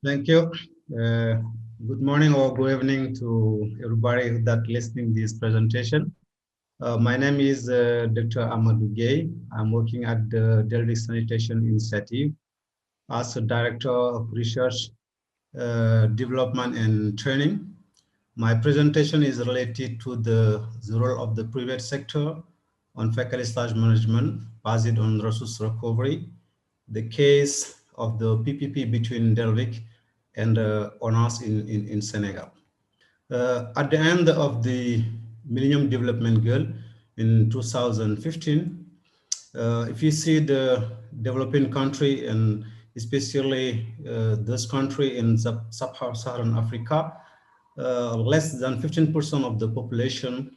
Thank you. Good morning or good evening to everybody that listening this presentation. My name is Dr. Amadou Gay. I'm working at the Delhi Sanitation Initiative as a Director of Research, Development and Training. My presentation is related to the role of the private sector on faculty management based on resource recovery, the case of the PPP between Delvic and owners in Senegal. At the end of the Millennium Development Goal in 2015, if you see the developing country and especially this country in sub-Saharan Africa, less than 15% of the population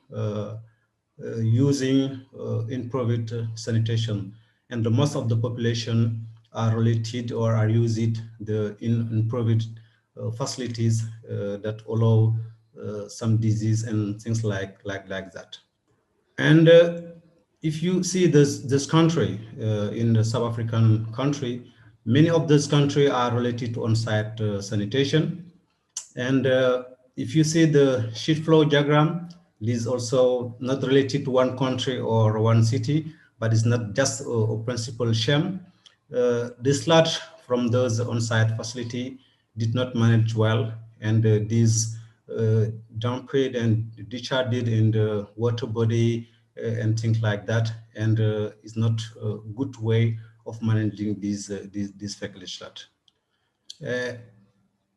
using in-private sanitation, and the most of the population are related or are using the in-private facilities that allow some disease and things like that. And if you see this country in the South African country, many of this country are related to on-site sanitation. And if you see the sheet flow diagram, it is also not related to one country or one city, but it's not just a principal shame. This sludge from those on-site facility did not manage well, and these dumped and discharged in the water body and things like that, and it's not a good way of managing these fecal sludge.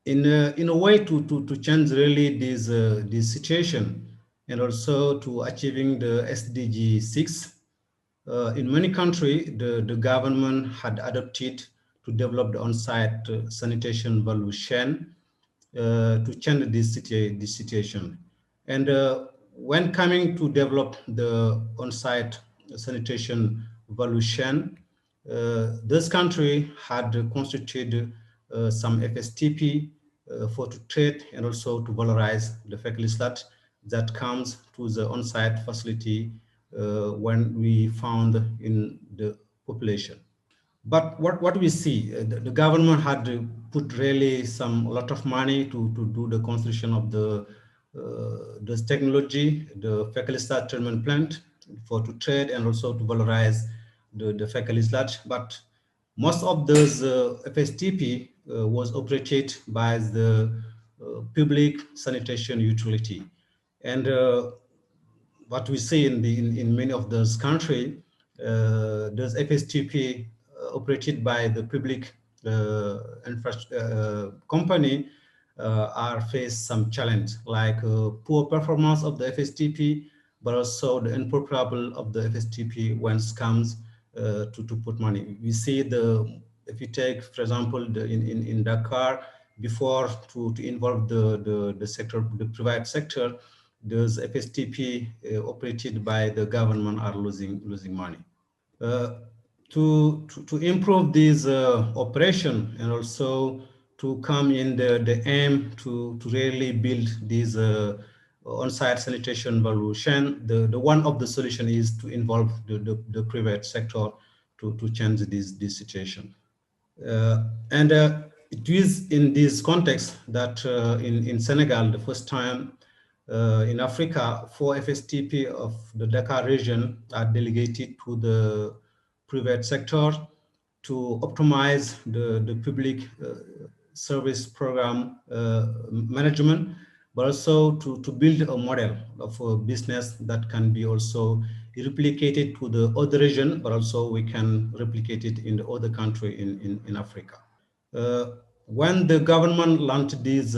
In a way to change really this situation and also to achieving the SDG 6, in many countries, the government had adopted to develop the on-site sanitation value chain to change this situation. And when coming to develop the on-site sanitation value chain, this country had constituted some FSTP for to trade and also to valorize the fecal sludge that comes to the on-site facility when we found in the population. But what we see, the government had to put really a lot of money to do the construction of this technology, the fecal sludge treatment plant for to trade and also to valorize the fecal sludge. But most of those FSTP was operated by the public sanitation utility. And what we see in many of those countries, those FSTP operated by the public company are face some challenge like poor performance of the FSTP, but also the improperable of the FSTP when it comes to put money. We see if you take, for example, in Dakar, before to involve the sector, the private sector, those FSTP operated by the government are losing money. To improve this operation and also to come in the aim to really build this on-site sanitation value chain, the one of the solution is to involve the private sector to change this situation. And it is in this context that in Senegal, the first time in Africa, 4 FSTP of the Dakar region are delegated to the private sector to optimize the public service program management, but also to build a model of a business that can be also replicated to the other region, but also we can replicate it in the other country in Africa. When the government launched this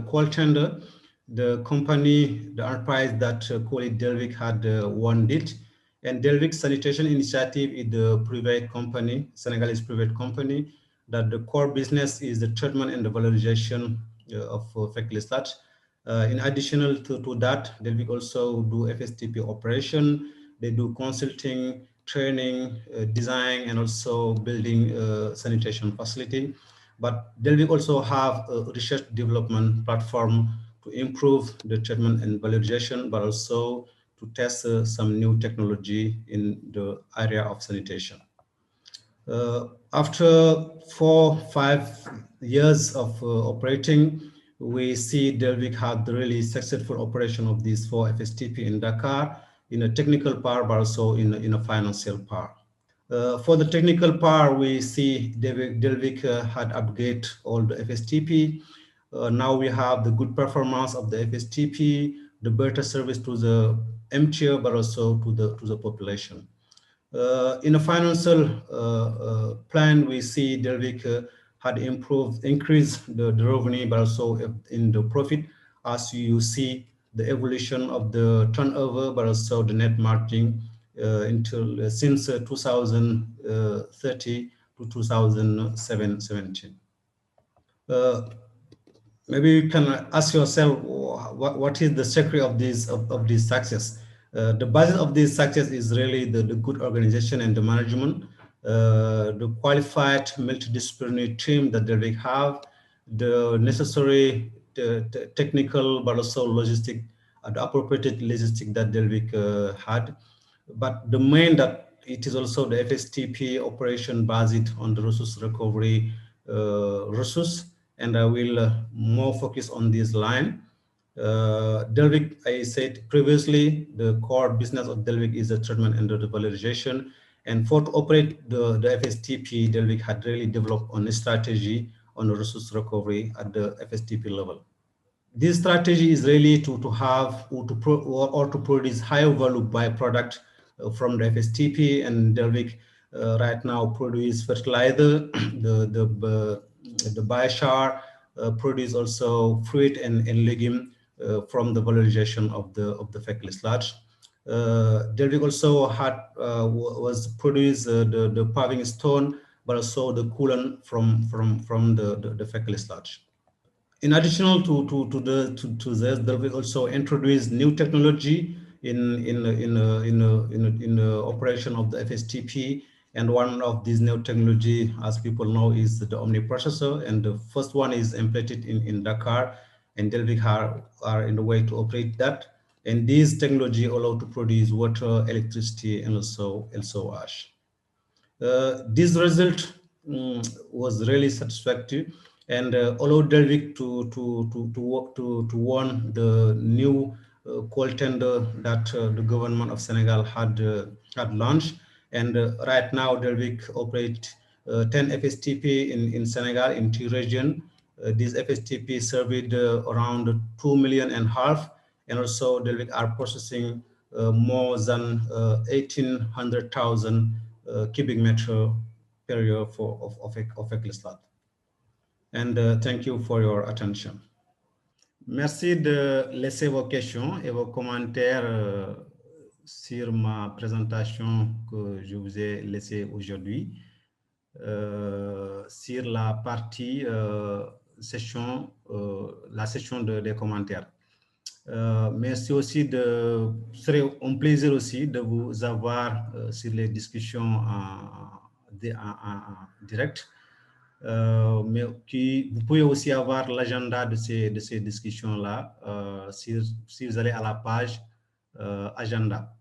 call tender, the company, the enterprise that call it Delvic had won it. And Delvic Sanitation Initiative is the private company, Senegalese private company, that the core business is the treatment and the valorization of fecal sludge. In addition to that, Delvic also do FSTP operation. They do consulting, training, design, and also building a sanitation facility. But Delvic also have a research development platform to improve the treatment and valorization, but also to test some new technology in the area of sanitation. After 4-5 years of operating, we see Delvic had the really successful operation of these 4 FSTP in Dakar in a technical part, but also in a financial part. For the technical part, we see Delvic had upgraded all the FSTP. Now we have the good performance of the FSTP, the better service to the MTO, but also to the population. In a financial plan, we see Delvic had increased the revenue, but also in the profit, as you see the evolution of the turnover, but also the net margin until since 2030 to 2017. Maybe you can ask yourself what is the secret of this success. The basis of this success is really the good organization and the management, the qualified multidisciplinary team that they have, the necessary technical but also logistic, the appropriate logistic that Delvic had. But the main that it is also the FSTP operation based on the resource recovery resource, and I will more focus on this line. Delvic, I said previously, the core business of Delvic is the treatment and the valorization. And for to operate the FSTP, Delvic had really developed on a strategy on the resource recovery at the FSTP level. This strategy is really to have or to produce higher value byproduct from the FSTP, and Delvic right now produce fertilizer, the biochar, produce also fruit and legume from the valorization of the fecal sludge. Delvic also had was produced the paving stone, but also the coolant from the fecal sludge. In addition to this, there will also introduce new technology in operation of the FSTP, and one of these new technology, as people know, is the omniprocessor, and the first one is implemented in Dakar, and Delvic are in the way to operate that. And this technology allow to produce water, electricity, and also ash. This result was really satisfactory, and allowed Delvic to won the new coal tender that the government of Senegal had launched. And right now, Delvic operate 10 FSTP in Senegal in 2 regions. These FSTP served around 2.5 million, and also Delvic are processing more than 1,800,000 cubic meter per year of Eclislat. And thank you for your attention. Merci de laisser vos questions et vos commentaires sur ma présentation que je vous ai laissée aujourd'hui sur la partie session, la session des commentaires. Merci aussi ce serait un plaisir aussi de vous avoir sur les discussions en direct. Mais vous pouvez aussi avoir l'agenda de ces discussions-là si vous allez à la page agenda.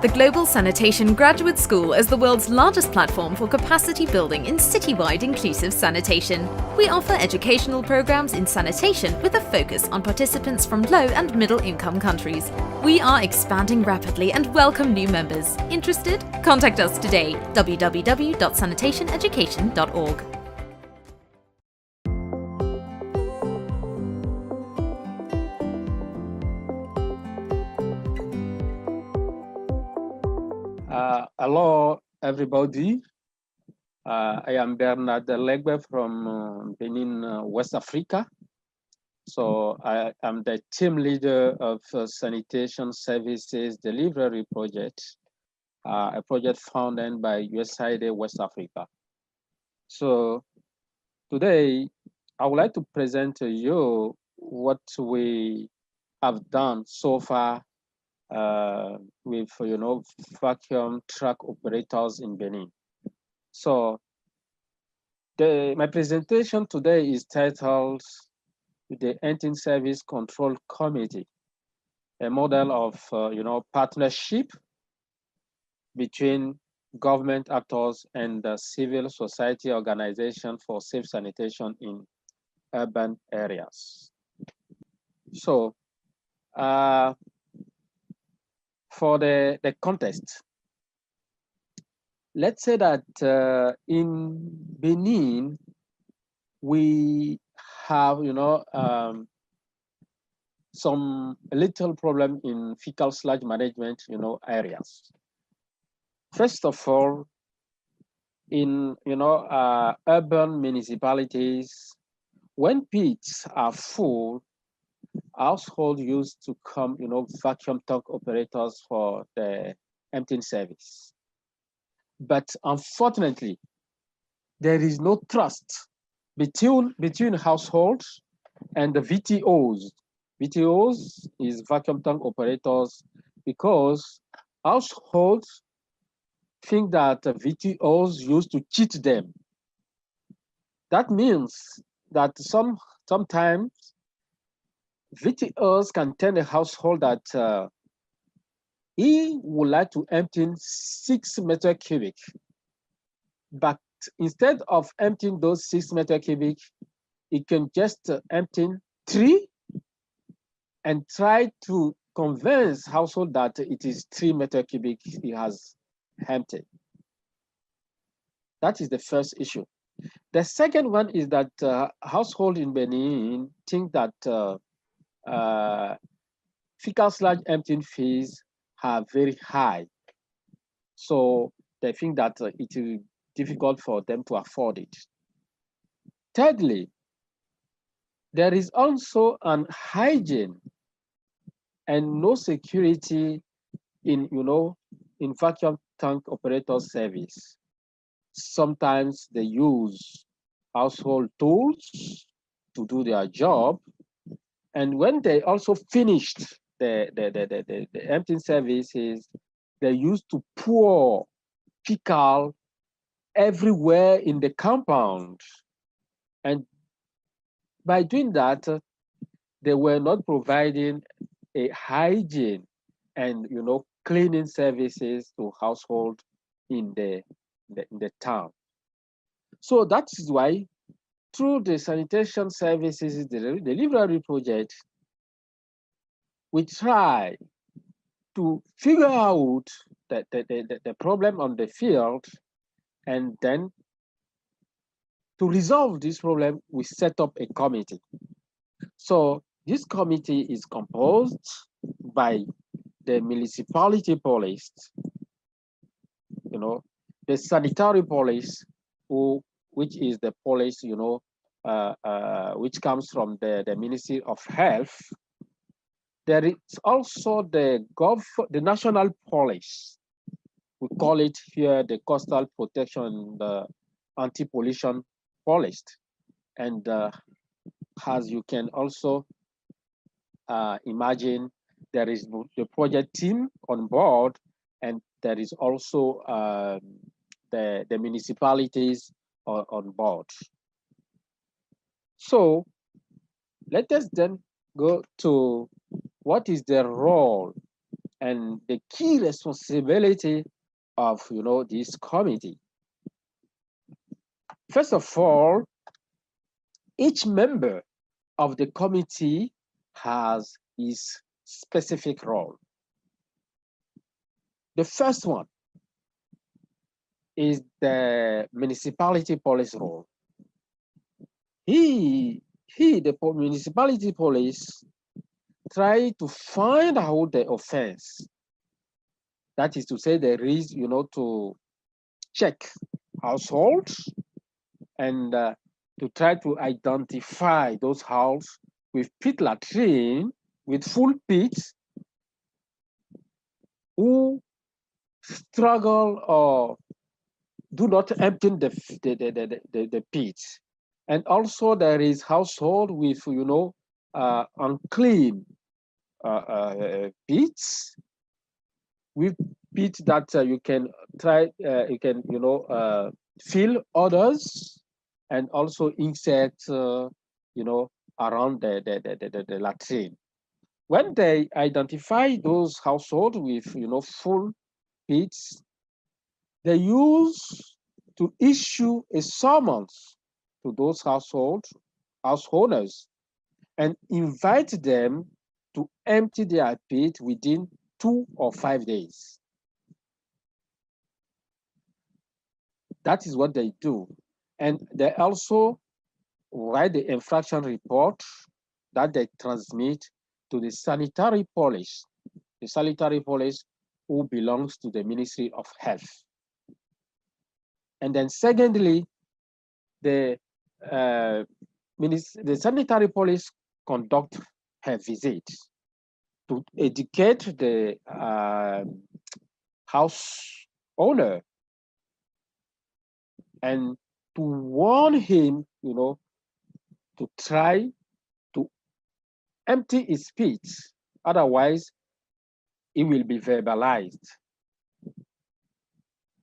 The Global Sanitation Graduate School is the world's largest platform for capacity building in citywide inclusive sanitation. We offer educational programs in sanitation with a focus on participants from low and middle income countries. We are expanding rapidly and welcome new members. Interested? Contact us today, www.sanitationeducation.org. Hello, everybody. I am Bernard Legbe from Benin, West Africa. So I am the team leader of Sanitation Services Delivery Project, a project founded by USAID West Africa. So today, I would like to present to you what we have done so far with vacuum truck operators in Benin. So my presentation today is titled the Engine Service Control Committee. a model of partnership between government actors and the civil society organization for safe sanitation in urban areas. So for the context, let's say that in Benin, we have, some little problem in fecal sludge management, areas. First of all, in, urban municipalities, when pits are full, households used to come, vacuum tank operators for the emptying service. But unfortunately, there is no trust between households and the VTOs. VTOs is vacuum tank operators, because households think that VTOs used to cheat them. That means that sometimes VTOs can tell a household that he would like to empty 6 meter cubic, but instead of emptying those 6 meter cubic, he can just empty 3 and try to convince household that it is 3 meter cubic he has emptied. That is the first issue. The second one is that household in Benin think that fecal sludge emptying fees are very high. So they think that it is difficult for them to afford it. Thirdly, there is also an hygiene and no security in, in vacuum tank operator service. Sometimes they use household tools to do their job. And when they also finished the emptying services, they used to pour fecal everywhere in the compound. And by doing that, they were not providing a hygiene and, cleaning services to household in the town. So that is why, through the sanitation services delivery project, we try to figure out the problem on the field, and then to resolve this problem, we set up a committee. So this committee is composed by the municipality police, the sanitary police, which is the police, which comes from the Ministry of Health. There is also the national police. We call it here the coastal protection, the anti-pollution police. And as you can also imagine, there is the project team on board, and there is also the municipalities on board. So let us then go to what is the role and the key responsibility of this committee. First of all, each member of the committee has his specific role. The first one is the municipality police role. The municipality police try to find out the offense. That is to say, there is, to check households and to try to identify those houses with pit latrine, with full pits, who struggle or do not empty the pits. And also there is household with, unclean pits, with pits that you can try, fill others, and also insects, around the latrine. when they identify those households with full pits, they use to issue a summons to those householders and invite them to empty their pit within 2 or 5 days. That is what they do. And they also write the infraction report that they transmit to the sanitary police who belongs to the Ministry of Health. And then secondly, the sanitary police conduct a visit to educate the house owner and to warn him, to try to empty his pit. Otherwise, it will be verbalized.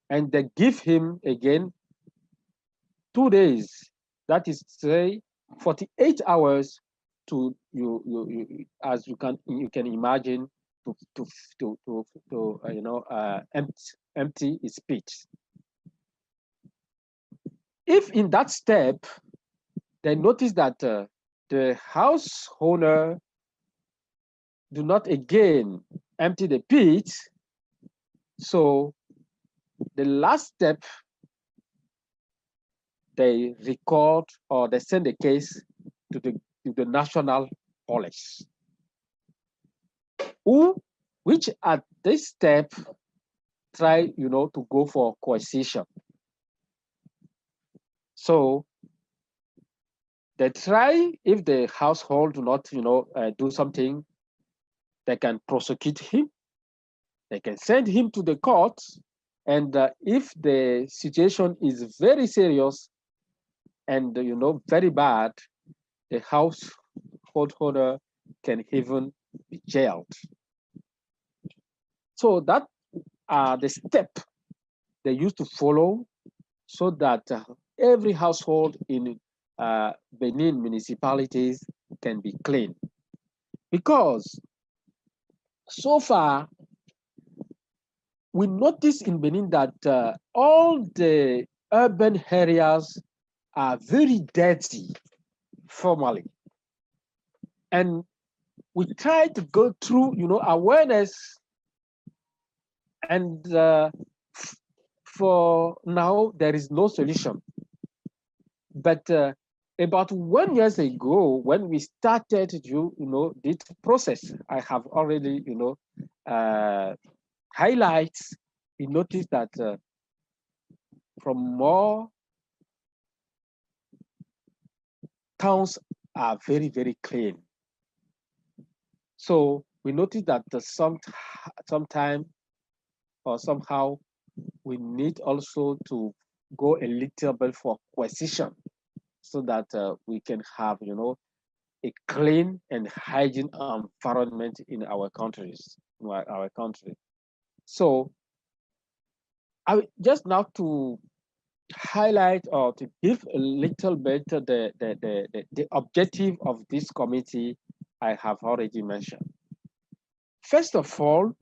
And they give him again 2 days, that is to say 48 hours to as you can imagine, to empty his pit. If in that step they notice that the house owner do not again empty the pit, so the last step, they record or they send the case to the national police, which at this step try to go for coercion. So they try, if the household do not do something, they can prosecute him, they can send him to the court, and if the situation is very serious and very bad, the household owner can even be jailed. So that are the steps they used to follow so that every household in Benin municipalities can be clean. Because so far, we notice in Benin that all the urban areas are very dirty formally. And we try to go through, awareness, and for now, there is no solution. But about 1 year ago, when we started this process, I have already, highlights, we noticed that from more towns are very, very clean. So we noticed that sometime or somehow we need also to go a little bit for coercion so that we can have, a clean and hygiene environment in our countries, our country. So I just now to highlight or to give a little bit the objective of this committee I have already mentioned. First of all,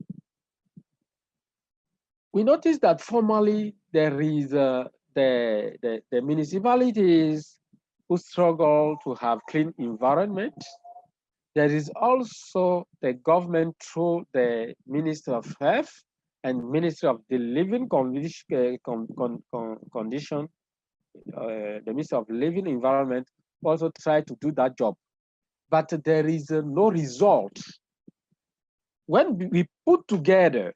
we notice that formally there is the municipalities who struggle to have clean environment. There is also the government through the Ministry of Health and Ministry of the Living Condition, the Ministry of Living Environment also try to do that job. But there is no result. When we put together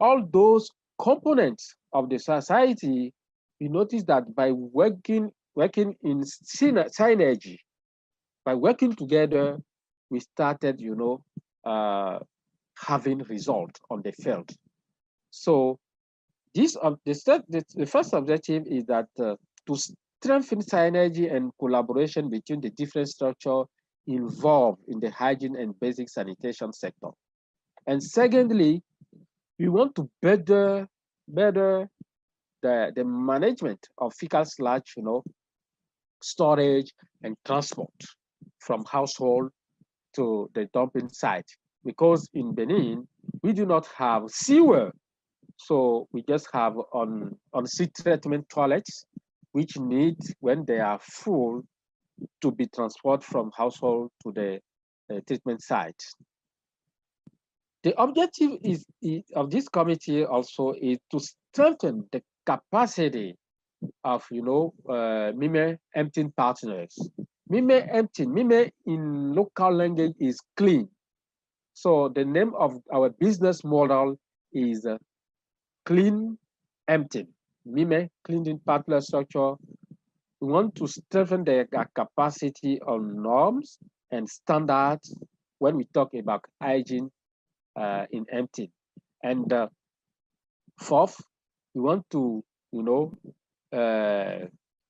all those components of the society, we notice that by working in synergy, by working together, we started, having result on the field. So the first objective is that to strengthen synergy and collaboration between the different structures involved in the hygiene and basic sanitation sector. And secondly, we want to better the management of fecal sludge, storage and transport from household to the dumping site. because in Benin, we do not have sewer. So we just have on sea treatment toilets, which need, when they are full, to be transported from household to the treatment site. The objective of this committee also is to strengthen the capacity of, MIME emptying partners. Mime in local language is clean. So the name of our business model is clean emptying. Mime cleaning partner structure. We want to strengthen their capacity on norms and standards when we talk about hygiene in emptying. And fourth, we want to,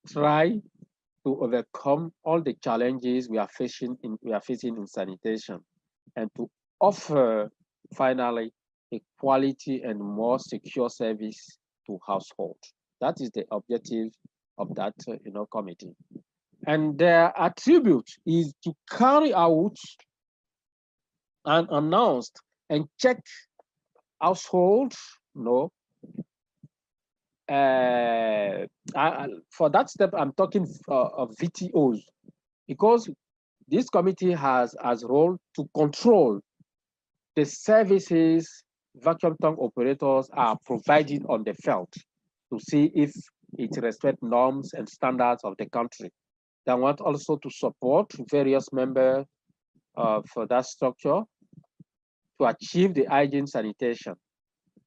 try to overcome all the challenges we are facing in sanitation, and to offer finally a quality and more secure service to household. That is the objective of that committee. And their attribute is to carry out and announced and check household, for that step, I'm talking of VTOs, because this committee has as role to control the services vacuum tank operators are providing on the field, to see if it respects norms and standards of the country. They want also to support various members for that structure to achieve the hygiene sanitation.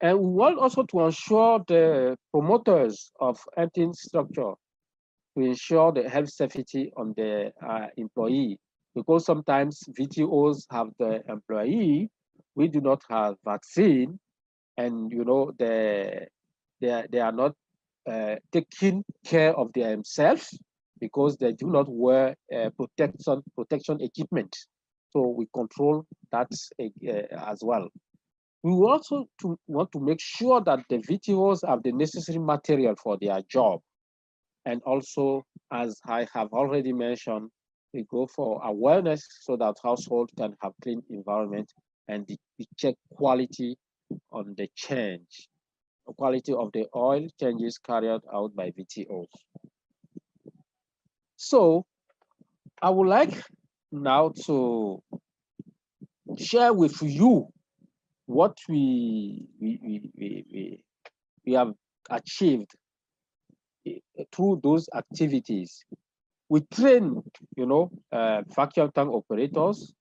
And we want also to ensure the promoters of emptying structure to ensure the health safety on the employee, because sometimes VTOs have the employee, we do not have vaccine, and they are not taking care of themselves because they do not wear protection equipment. So we control that as well. We also want to make sure that the VTOs have the necessary material for their job. And also, as I have already mentioned, we go for awareness so that household can have clean environment, and we check quality on the change, the quality of the oil changes carried out by VTOs. So I would like now to share with you what we have achieved through those activities. We train, vacuum tank operators.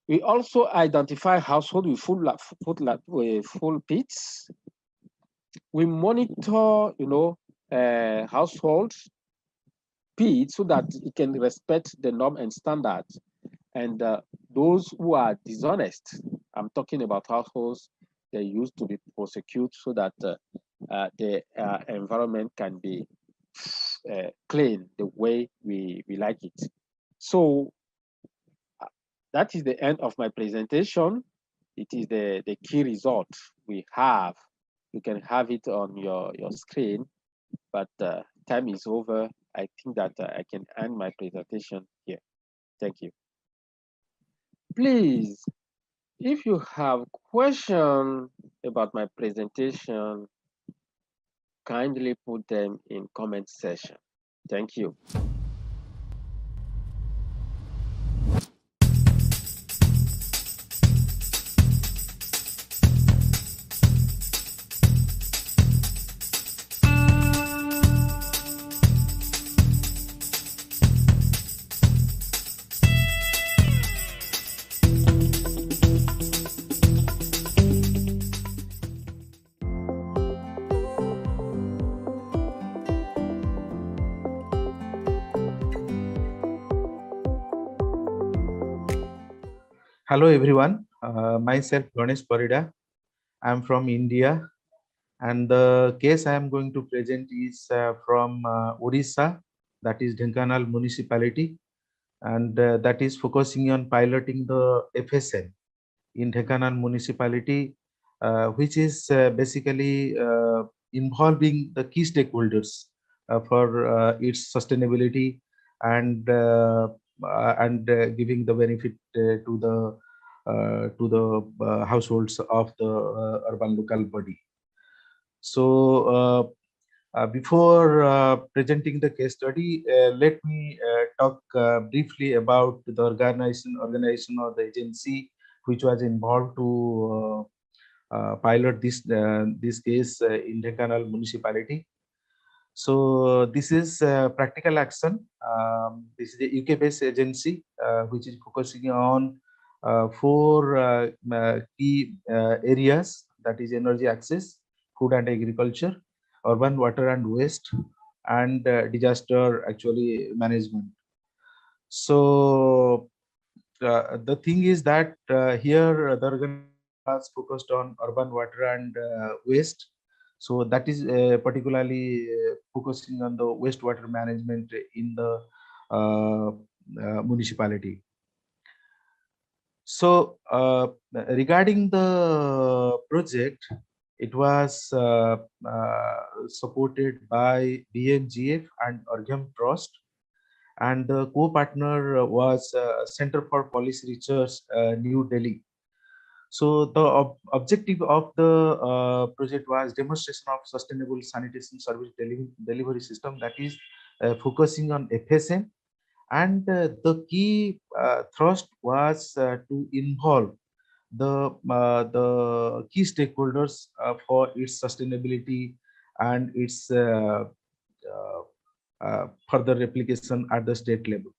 We also identify household with full pits. We monitor, household pits so that it can respect the norm and standards. And those who are dishonest, I'm talking about households, they used to be prosecuted so that the environment can be clean the way we like it. So that is the end of my presentation. It is the key result we have. You can have it on your screen, but time is over. I think that I can end my presentation here. Thank you. Please, if you have questions about my presentation, kindly put them in comment section. Thank you. Hello everyone, myself Ganesh Parida. I am from India, and the case I am going to present is from Odisha, that is Dhenkanal municipality, and that is focusing on piloting the FSM in Dhenkanal municipality, which is basically involving the key stakeholders for its sustainability and giving the benefit to the to the households of the urban local body. So before presenting the case study, let me talk briefly about the organization or the agency which was involved to pilot this case in Dhanaal municipality. So this is Practical Action. This is a UK-based agency which is focusing on four key areas, that is energy access, food and agriculture, urban water and waste, and disaster actually management. So the thing is that here the organization was focused on urban water and waste. So that is particularly focusing on the wastewater management in the municipality. So regarding the project, it was supported by BNGF and Argham Trust, and the co-partner was Center for Policy Research, New Delhi. So the objective of the project was demonstration of sustainable sanitation service delivery system, that is focusing on FSM, and the key thrust was to involve the key stakeholders for its sustainability and its further replication at the state level.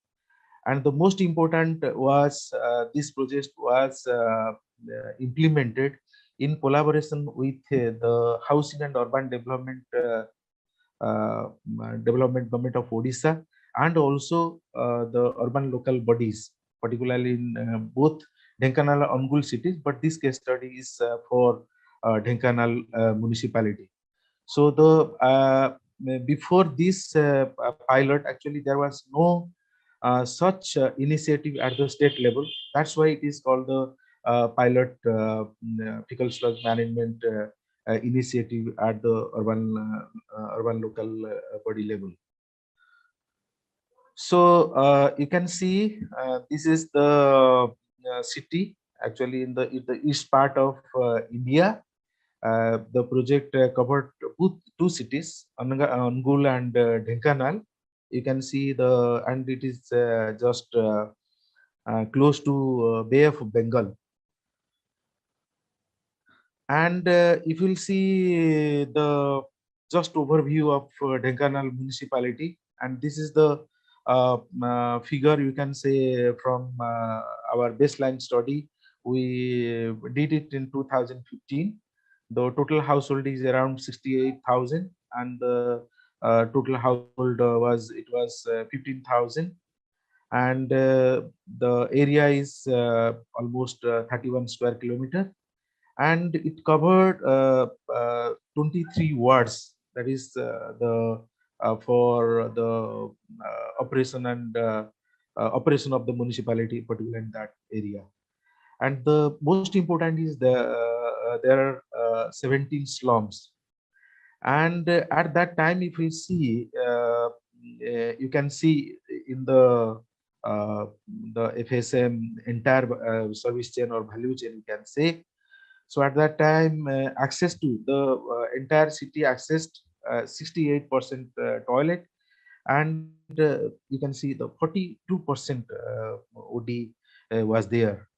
And the most important was this project was implemented in collaboration with the Housing and Urban Development Government of Odisha, and also the urban local bodies, particularly in both Dhenkanal and Angul cities, but this case study is for Dhenkanal municipality. So the before this pilot, actually there was no such initiative at the state level. That's why it is called the pilot fecal sludge management initiative at the urban local body level. So you can see this is the city actually in the east part of India. The project covered two cities, Angul and Dhenkanal. You can see and it is just close to Bay of Bengal. And if you'll see the just overview of Dhenkanal municipality, and this is the figure you can say from our baseline study. We did it in 2015. The total household is around 68,000, and the total household was 15,000, and the area is almost 31 square kilometer, and it covered 23 wards. That is the for the operation and operation of the municipality, particularly in that area. And the most important is there are 17 slums. And at that time, if we see, you can see in the FSM entire service chain or value chain, you can say. So at that time, access to the entire city accessed 68% toilet, and you can see the 42% OD was there.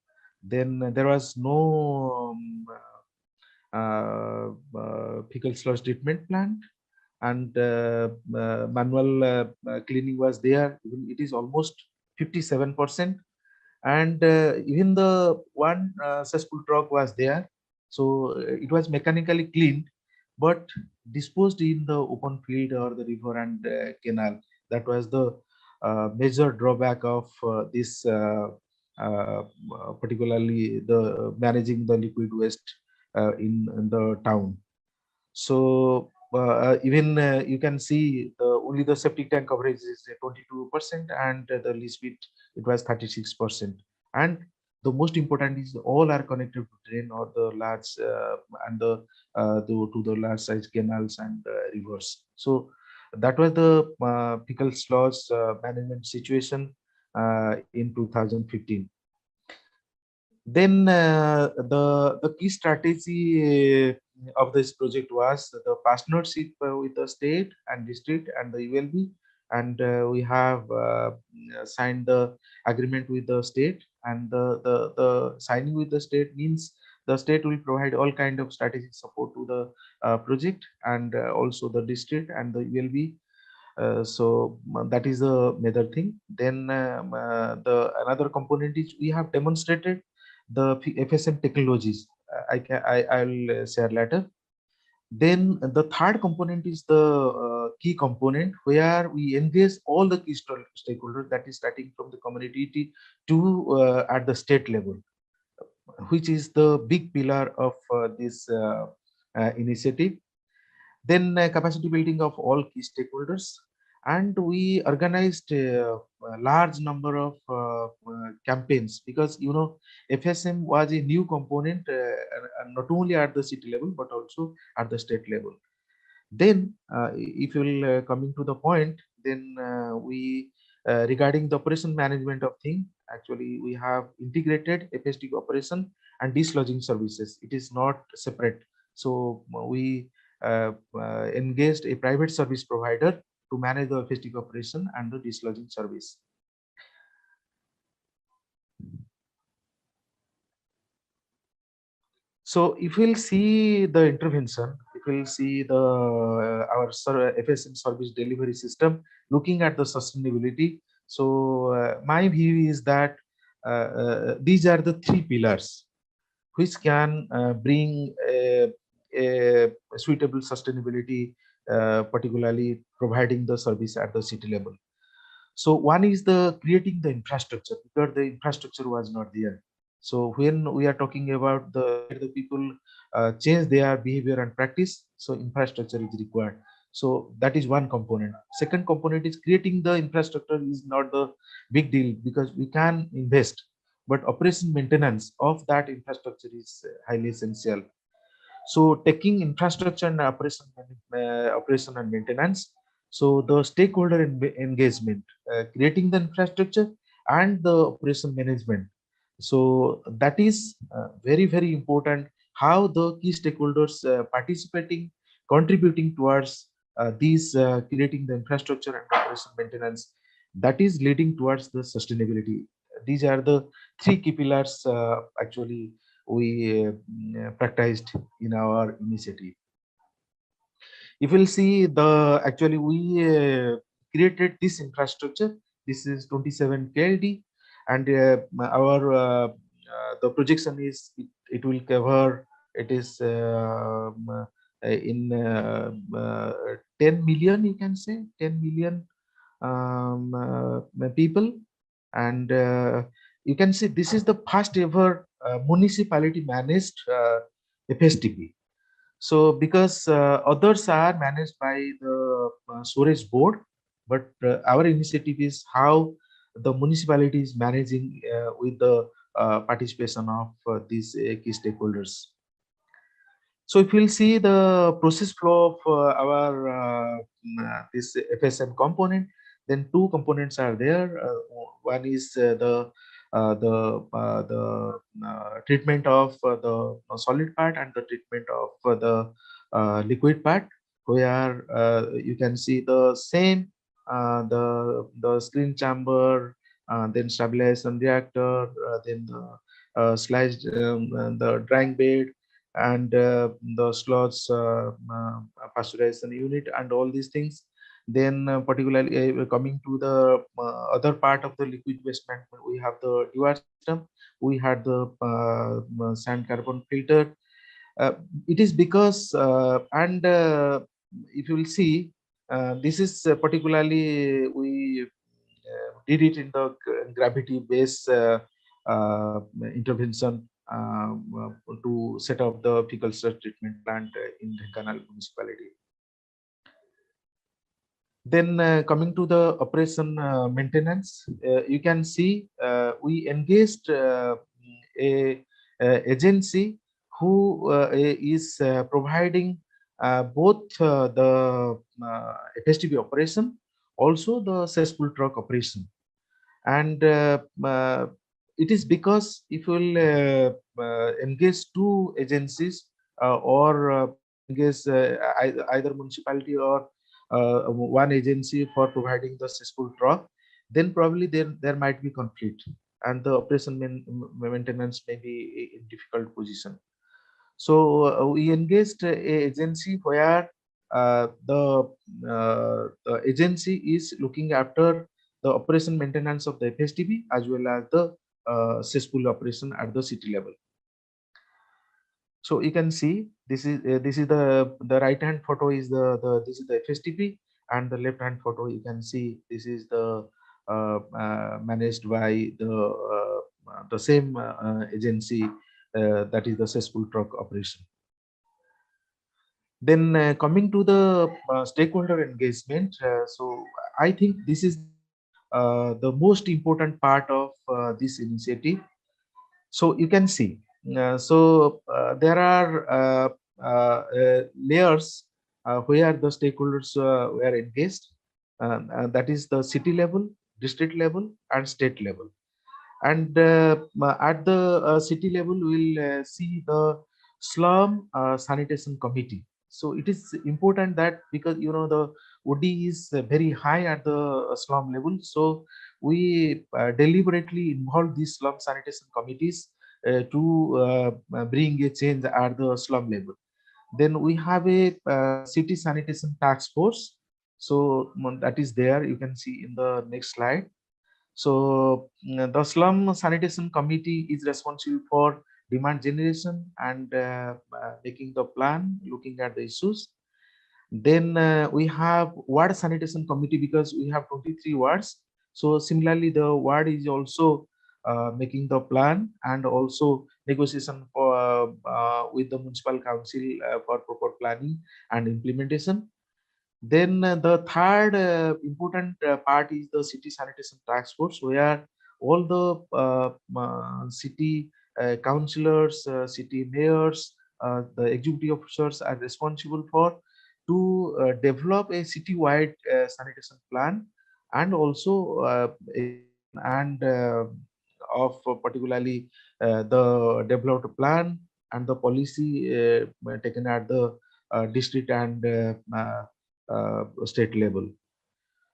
Then there was no fecal sludge treatment plant, and manual cleaning was there. It is almost 57%, and even the one cesspool truck was there. So it was mechanically cleaned, but disposed in the open field or the river and canal. That was the major drawback of this, particularly the managing the liquid waste in the town. So even you can see only the septic tank coverage is 22%, and the leach bit it was 36%. And the most important is all are connected to drain or the large and to the large size canals and rivers. So that was the fecal sludge management situation in 2015. Then the key strategy of this project was the partnership with the state and district and the ULB, and we have signed the agreement with the state, and the signing with the state means the state will provide all kind of strategic support to the project, and also the district and the ULB. That is a major thing. Then the another component is we have demonstrated the FSM technologies. I'll share later. Then the third component is the key component where we engage all the key stakeholders, that is starting from the community to at the state level, which is the big pillar of this initiative. Then capacity building of all key stakeholders, and we organized a large number of campaigns, because FSM was a new component, not only at the city level but also at the state level. Then if you will coming to the point, then we regarding the operation management of thing, actually we have integrated FST operation and dislodging services. It is not separate. So we engaged a private service provider to manage the FST operation and the dislodging service. So if we'll see the intervention, if we'll see the our FSM service delivery system, looking at the sustainability. So my view is that these are the three pillars which can bring a suitable sustainability, particularly providing the service at the city level. So one is the creating the infrastructure, because the infrastructure was not there. So when we are talking about the where the people change their behavior and practice, so infrastructure is required. So that is one component. Second component is creating the infrastructure is not the big deal, because we can invest, but operation maintenance of that infrastructure is highly essential. So taking infrastructure and operation and maintenance. So the stakeholder engagement, creating the infrastructure and the operation management. So that is very important. How the key stakeholders participating, contributing towards these creating the infrastructure and operation maintenance. That is leading towards the sustainability. These are the three key pillars actually we practiced in our initiative. If we'll see the actually we created this infrastructure. This is 27 KLD, and our the projection is it will cover, it is in 10 million, you can say 10 million people. And you can see this is the first ever municipality managed FSTP. So because others are managed by the storage board, but our initiative is how the municipality is managing with the participation of these key stakeholders. So if we'll see the process flow of our this FSM component, then two components are there. One is the treatment of the solid part and the treatment of the liquid part, where you can see the same the screen chamber, then stabilization reactor, then the sliced the drying bed, and the slots pasteurization unit and all these things. Then particularly coming to the other part of the liquid waste management, we have the DUR system, we had the sand carbon filter. It is because and if you will see this is particularly we did it in the gravity based intervention to set up the fecal sludge treatment plant in Dhenkanal municipality. Then coming to the operation maintenance, you can see we engaged a agency who is providing both the FSTP operation, also the cesspool truck operation. And it is because if you will engage two agencies or engage either municipality or one agency for providing the cesspool truck, then probably there might be conflict and the operation maintenance may be in difficult position. So we engaged a agency where the agency is looking after the operation maintenance of the FSTB as well as the cesspool operation at the city level. So you can see this is the right hand photo is the this is the FSTP, and the left hand photo you can see this is the managed by the same agency, that is the cesspool truck operation. Then coming to the stakeholder engagement, so I think this is the most important part of this initiative. So you can see, there are layers where the stakeholders were engaged, that is the city level, district level, and state level. And at the city level we'll see the slum sanitation committee. So it is important that, because the OD is very high at the slum level, so we deliberately involve these slum sanitation committees to bring a change at the slum level. Then we have a city sanitation task force. So that is there, you can see in the next slide. So the slum sanitation committee is responsible for demand generation and making the plan, looking at the issues. Then we have ward sanitation committee, because we have 23 wards. So similarly, the ward is also making the plan and also negotiation for with the municipal council for proper planning and implementation. Then the third important part is the city sanitation task force, where all the city councillors, city mayors, the executive officers are responsible for to develop a city-wide sanitation plan, and also execution and of particularly the developed plan and the policy taken at the district and state level.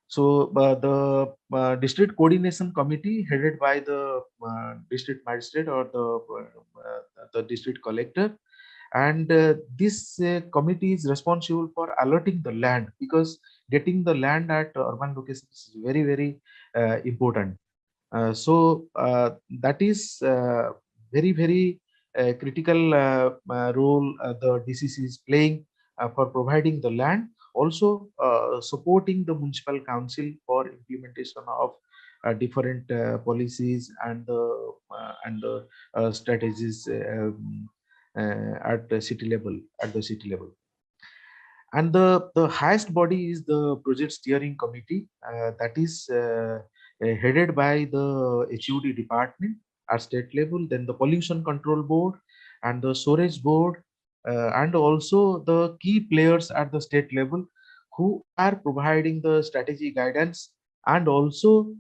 So the district coordination committee headed by the district magistrate or the district collector, and this committee is responsible for allotting the land, because getting the land at urban locations is very important. That is very critical role the DCC is playing for providing the land, also supporting the municipal council for implementation of different policies and the strategies at the city level. And the highest body is the project steering committee, that is headed by the HUD department at state level, then the pollution control board and the storage board, and also the key players at the state level who are providing the strategy guidance and also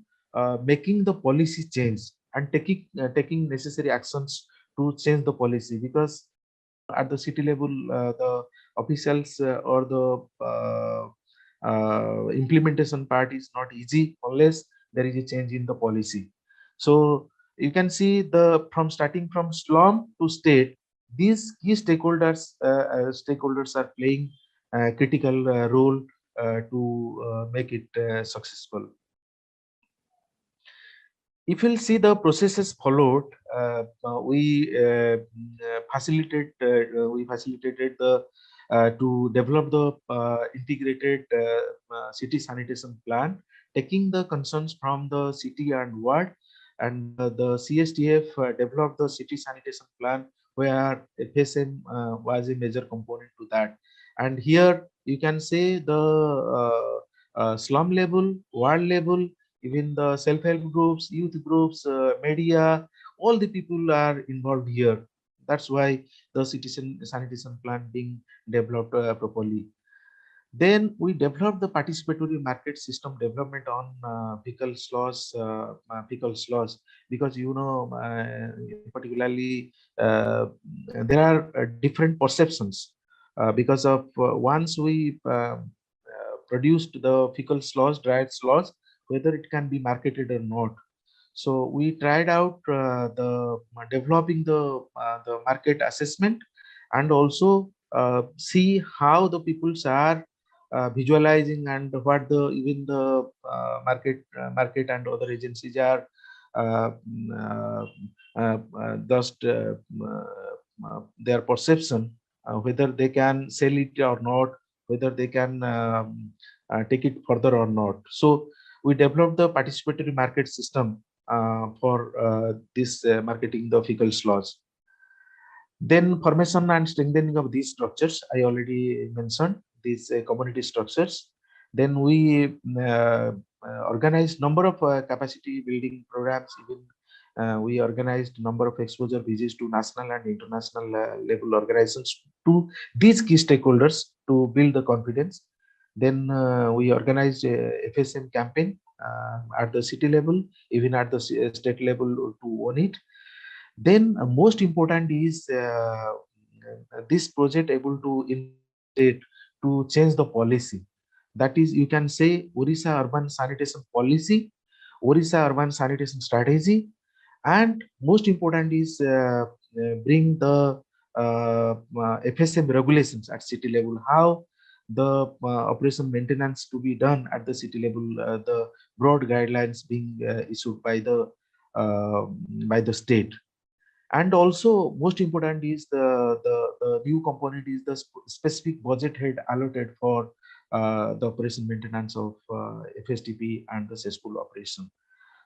making the policy change and taking necessary actions to change the policy. Because at the city level, the officials or the implementation part is not easy unless there is a change in the policy. So you can see the starting from slum to state, these key stakeholders are playing a critical role to make it successful. If you'll see the processes followed, we facilitated the to develop the integrated city sanitation plan, taking the concerns from the city and ward, and the CSTF developed the city sanitation plan, where FSM was a major component to that. And here you can say the slum level, ward level, even the self-help groups, youth groups, media, all the people are involved here. That's why the citizen sanitation plan being developed properly. Then we developed the participatory market system development on fecal slosh, because particularly there are different perceptions because of once we produced the fecal slosh, dried slosh, whether it can be marketed or not. So we tried out the developing the market assessment, and also see how the peoples are visualizing, and what the even the market and other agencies are uh, mm, uh, just their perception, whether they can sell it or not, whether they can take it further or not. So we developed the participatory market system for this marketing the fecal slots. Then formation and strengthening of these structures, I already mentioned these community structures. Then we organized number of capacity building programs. Even we organized number of exposure visits to national and international level organizations to these key stakeholders to build the confidence. Then we organized a FSM campaign at the city level, even at the state level to own it. Then most important is this project able to influence the state to change the policy. That is, you can say Orissa urban sanitation policy, Orissa urban sanitation strategy, and most important is bring the FSM regulations at city level. How the operation maintenance to be done at the city level, the broad guidelines being issued uh, by the state. And also most important is the new component is the specific budget head allotted for the operation maintenance of FSTP and the cesspool operation.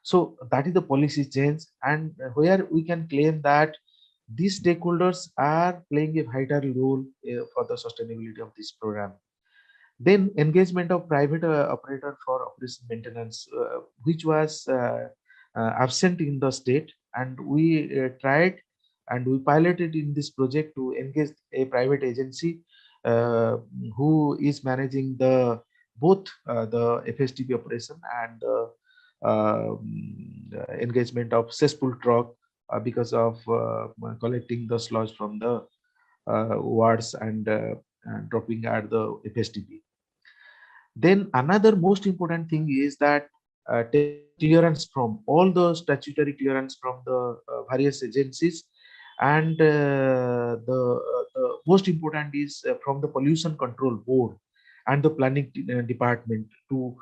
So that is the policy change, and where we can claim that these stakeholders are playing a vital role for the sustainability of this program. Then engagement of private operator for operation maintenance, which was absent in the state, and we tried and we piloted in this project to engage a private agency uh, who is managing the both the FSTP operation and engagement of cesspool truck because of collecting the sludge from the wards and dropping at the FSTP. Then another most important thing is that taking the clearance from all the statutory clearance from the various agencies, and the most important is from the pollution control board and the planning department to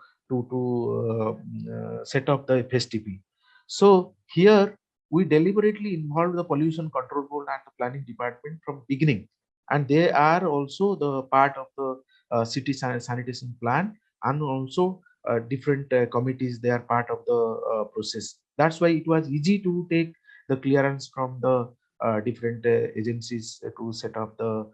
set up the FSTP. So here we deliberately involve the pollution control board and the planning department from beginning, and they are also the part of the city sanitation plan, and also different committees, they are part of the process. That's why it was easy to take the clearance from the different agencies to set up the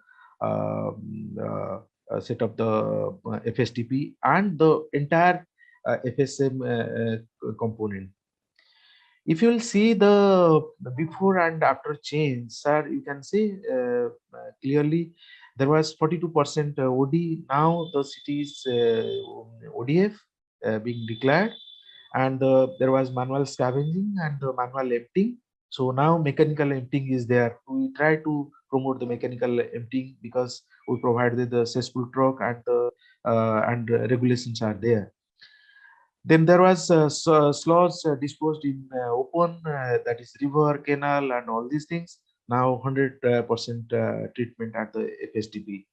FSTP and the entire FSM component. If you will see the before and after change, sir, you can see clearly there was 42% OD. Now the city is ODF being declared, and there was manual scavenging and the manual emptying. So now mechanical emptying is there. We try to promote the mechanical emptying because we provided the cesspool truck, and the regulations are there. Then there was slots disposed in open, that is river, canal, and all these things. Now 100% treatment at the FSTP.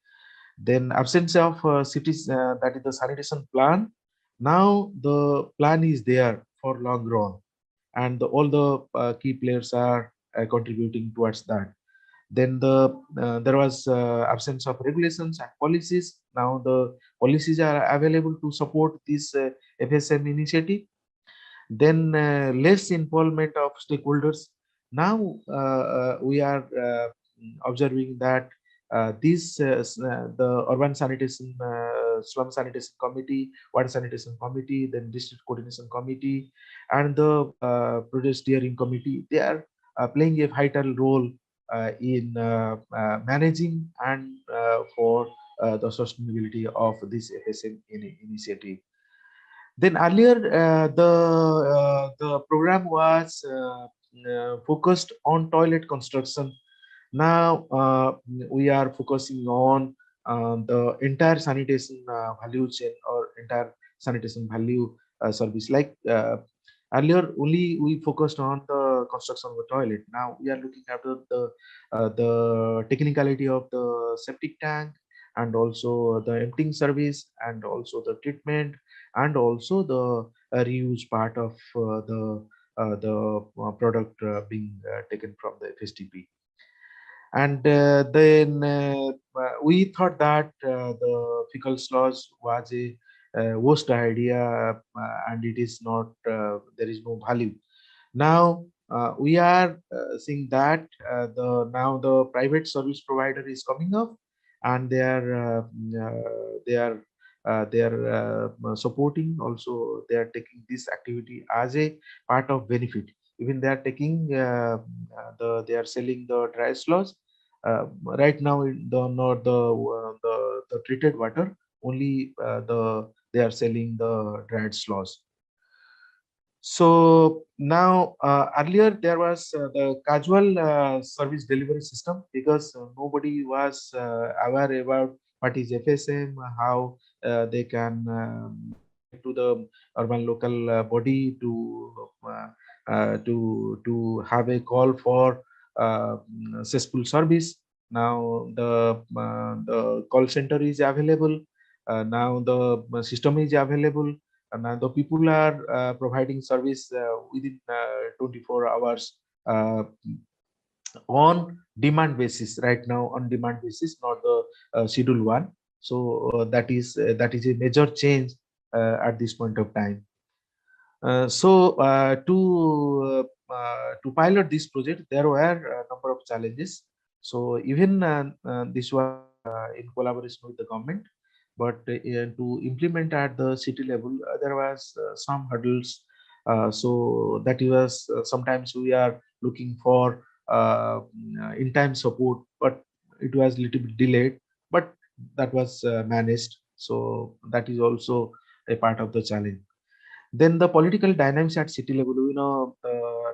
Then absence of cities, that is the sanitation plan. Now the plan is there for long run, and all the key players are contributing towards that. Then there was absence of regulations and policies. Now the policies are available to support this FSM initiative. Then less involvement of stakeholders. Now we are observing that the urban sanitation, slum sanitation committee, water sanitation committee, then district coordination committee, and the project steering committee, they are playing a vital role in managing and for the sustainability of this FSM initiative. Then earlier, the program was focused on toilet construction. Now we are focusing on the entire sanitation value chain, or entire sanitation value service. Like earlier, only we focused on the construction of the toilet. Now we are looking after the technicality of the septic tank, and also the emptying service, and also the treatment, and also the reuse part of the product being taken from the FSTP. And then we thought that the fecal sludge was a worst idea, and it is not, there is no value. Now we are seeing that now the private service provider is coming up, and they are supporting. Also, they are taking this activity as a part of benefit. Even they are taking they are selling the dry slush. Right now, not the treated water, only they are selling the dried slush. So now, earlier there was the casual service delivery system, because nobody was aware about what is FSM, how they can write to the urban local body to have a call for cesspool service. Now the call center is available. Now the system is available, and the people are providing service within 24 hours, uh, on demand basis. Right now, on demand basis, not the schedule one. So that is a major change at this point of time. To pilot this project, there were a number of challenges. So even this was in collaboration with the government, but to implement at the city level, there was some hurdles. So that was sometimes we are looking for in-time support, but it was little bit delayed. But that was managed. So that is also a part of the challenge. Then the political dynamics at city level, the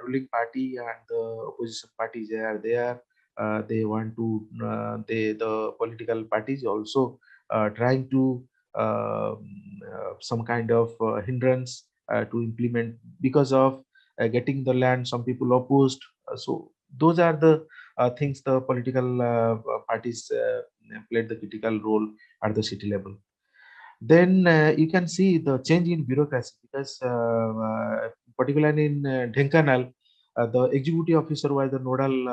ruling party and the opposition parties, they are there. They want to, the political parties also trying to some kind of hindrance to implement, because of getting the land. Some people opposed. So those are the things the political parties played the critical role at the city level. Then you can see the change in bureaucracy, because particularly in Dhenkanal, the executive officer was the nodal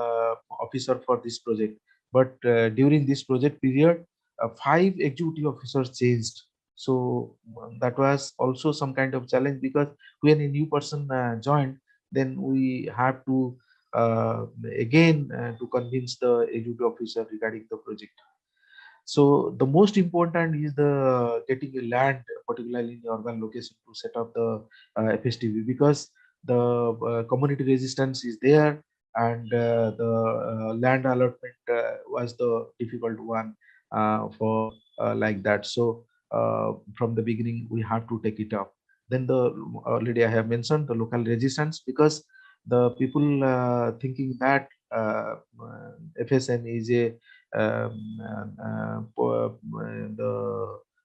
officer for this project. But during this project period, five executive officers changed. So that was also some kind of challenge, because when a new person joined, then we have to again to convince the executive officer regarding the project. So the most important is the getting a land, particularly in the urban location, to set up the FSTV, because the community resistance is there, and the land allotment was the difficult one for like that. So from the beginning, we have to take it up. Then the already I have mentioned the local resistance, because the people thinking that FSM is a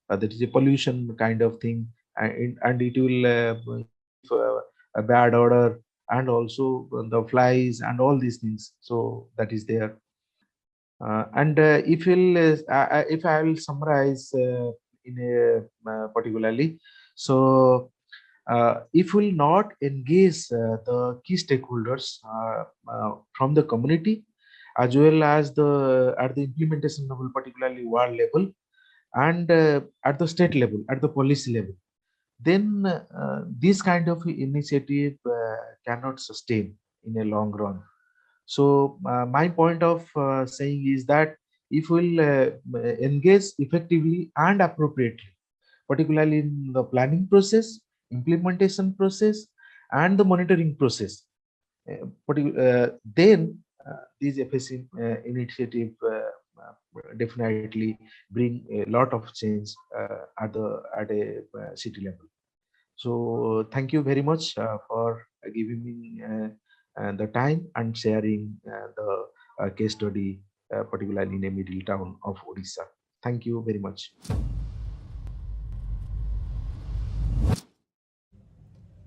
that is a pollution kind of thing, and it will give a bad odor, and also the flies and all these things. So that is there. And if I will summarize in a particularly, so if we will not engage the key stakeholders from the community, as well as the at the implementation level, particularly ward level, and at the state level, at the policy level, then this kind of initiative cannot sustain in a long run. So my point of saying is that if we'll engage effectively and appropriately, particularly in the planning process, implementation process, and the monitoring process, then these FSC initiative definitely bring a lot of change at a city level. So thank you very much for giving me the time and sharing the case study, particularly in a middle town of Odisha. Thank you very much.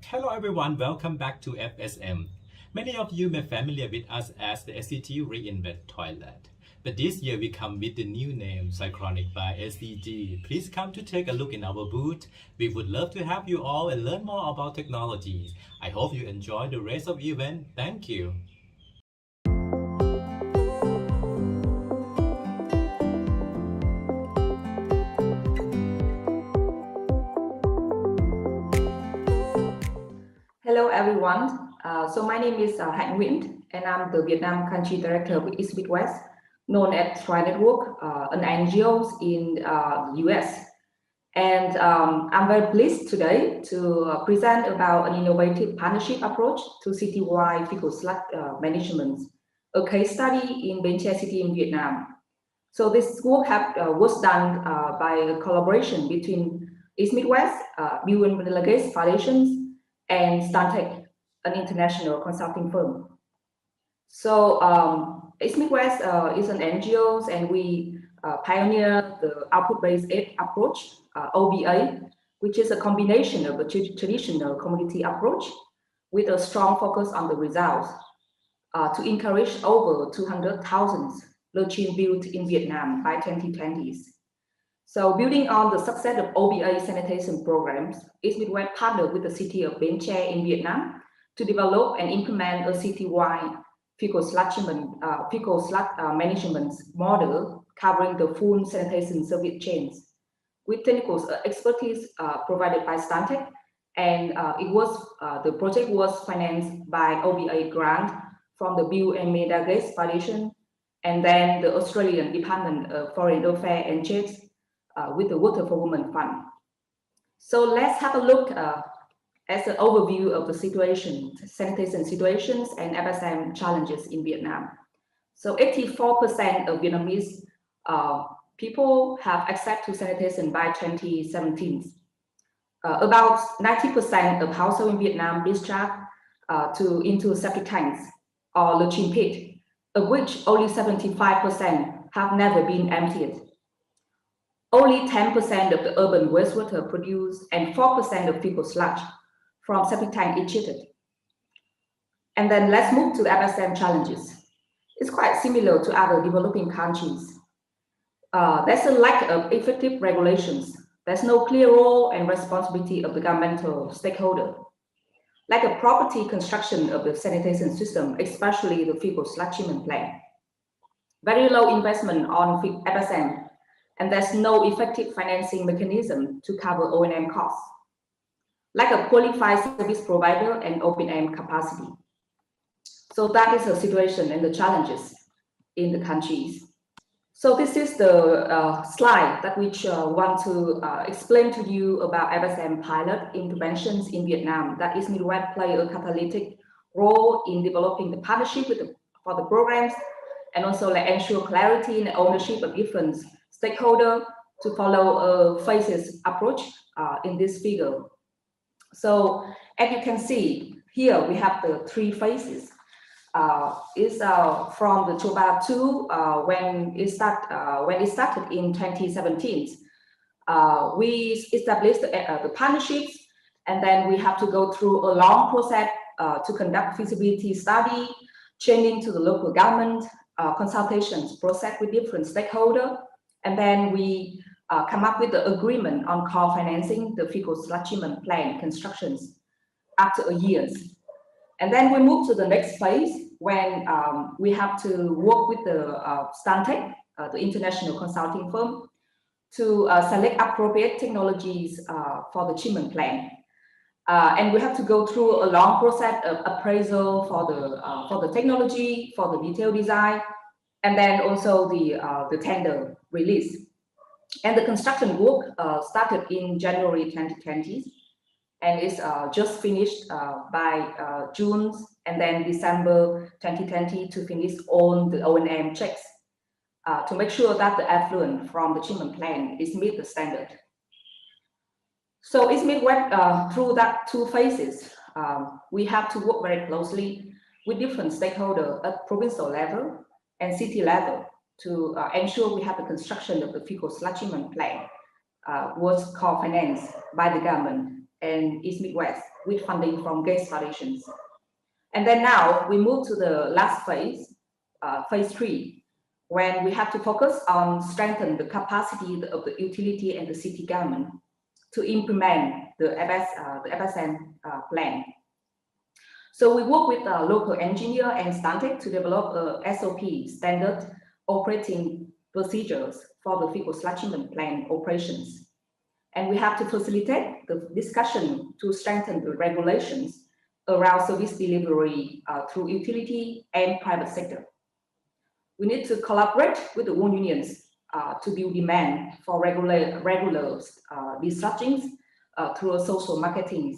Hello everyone, welcome back to FSM. Many of you may be familiar with us as the SCT Reinvent Toilet. But this year we come with the new name, Synchronic by SCG. Please come to take a look in our booth. We would love to have you all and learn more about technologies. I hope you enjoy the rest of the event. Thank you. Hello everyone. So my name is Hạnh Nguyễn, and I'm the Vietnam Country Director with East Midwest, known as Tri Network, an NGO in the US. And I'm very pleased today to present about an innovative partnership approach to citywide fecal sludge management, a case study in Bến Tre City in Vietnam. So this work was done by a collaboration between East Midwest, Bill and Melinda Gates Foundations, and Stantec, an international consulting firm. So East Midwest is an NGO, and we pioneer the output-based aid approach, OBA, which is a combination of a traditional community approach with a strong focus on the results to encourage over 200,000 lodging built in Vietnam by 2020s. So building on the success of OBA sanitation programs, East Midwest partnered with the city of Bến Tre in Vietnam to develop and implement a citywide fecal sludge management model covering the full sanitation service chains with technical expertise provided by Stantec, and the project was financed by OBA grant from the Bill and Melinda Gates Foundation, and then the Australian Department of Foreign Affairs and Trade with the Water for Women Fund. So let's have a look as an overview of the sanitation situations and FSM challenges in Vietnam. So 84% of Vietnamese people have access to sanitation by 2017. About 90% of households in Vietnam discharge into septic tanks or latrine pit, of which only 75% have never been emptied. Only 10% of the urban wastewater produced and 4% of fecal sludge from septic tank is treated. And then let's move to the FSM challenges. It's quite similar to other developing countries. There's a lack of effective regulations. There's no clear role and responsibility of the governmental stakeholder. Like a property construction of the sanitation system, especially the fecal sludge treatment plant. Very low investment on FSM, and there's no effective financing mechanism to cover O&M costs. Lack of qualified service provider and open capacity. So that is the situation and the challenges in the countries. So this is the slide that we want to explain to you about FSM pilot interventions in Vietnam that East Midwest play a catalytic role in developing the partnership for the programs, and also ensure clarity and ownership of different stakeholders to follow a phases approach in this figure. So as you can see here, we have the three phases. Is from the Choba 2 when it started in 2017. We established the partnerships, and then we have to go through a long process to conduct feasibility study, training to the local government, consultations process with different stakeholders, and then we come up with the agreement on co-financing the fecal sludge treatment plant constructions after a year. And then we move to the next phase when we have to work with the Stantec, the international consulting firm, to select appropriate technologies for the treatment plant. And we have to go through a long process of appraisal for the technology, for the detailed design, and then also the tender release. And the construction work started in January 2020. And it's just finished by June and then December 2020 to finish all the O&M checks. to make sure that the effluent from the treatment plant is meet the standard. So it's made through that two phases. We have to work very closely with different stakeholders at provincial level and city level to ensure we have the construction of the fecal sludge treatment plant was co-financed by the government and East Midwest with funding from gas foundations. And then now we move to the last phase, phase 3, when we have to focus on strengthen the capacity of the utility and the city government to implement the FSM plan. So we work with a local engineer and Stantec to develop a SOP, standard operating procedures for the fecal sludge treatment plant operations. And we have to facilitate the discussion to strengthen the regulations around service delivery through utility and private sector. We need to collaborate with the own unions to build demand for regular dischargings through social marketing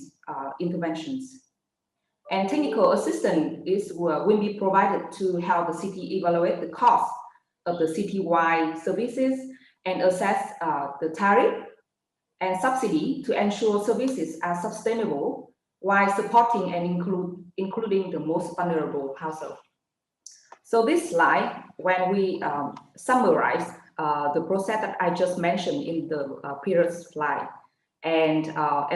interventions. And technical assistance will be provided to help the city evaluate the cost of the citywide services and assess the tariff and subsidy to ensure services are sustainable while supporting and including the most vulnerable households. So this slide, when we summarize the process that I just mentioned in the previous slide, and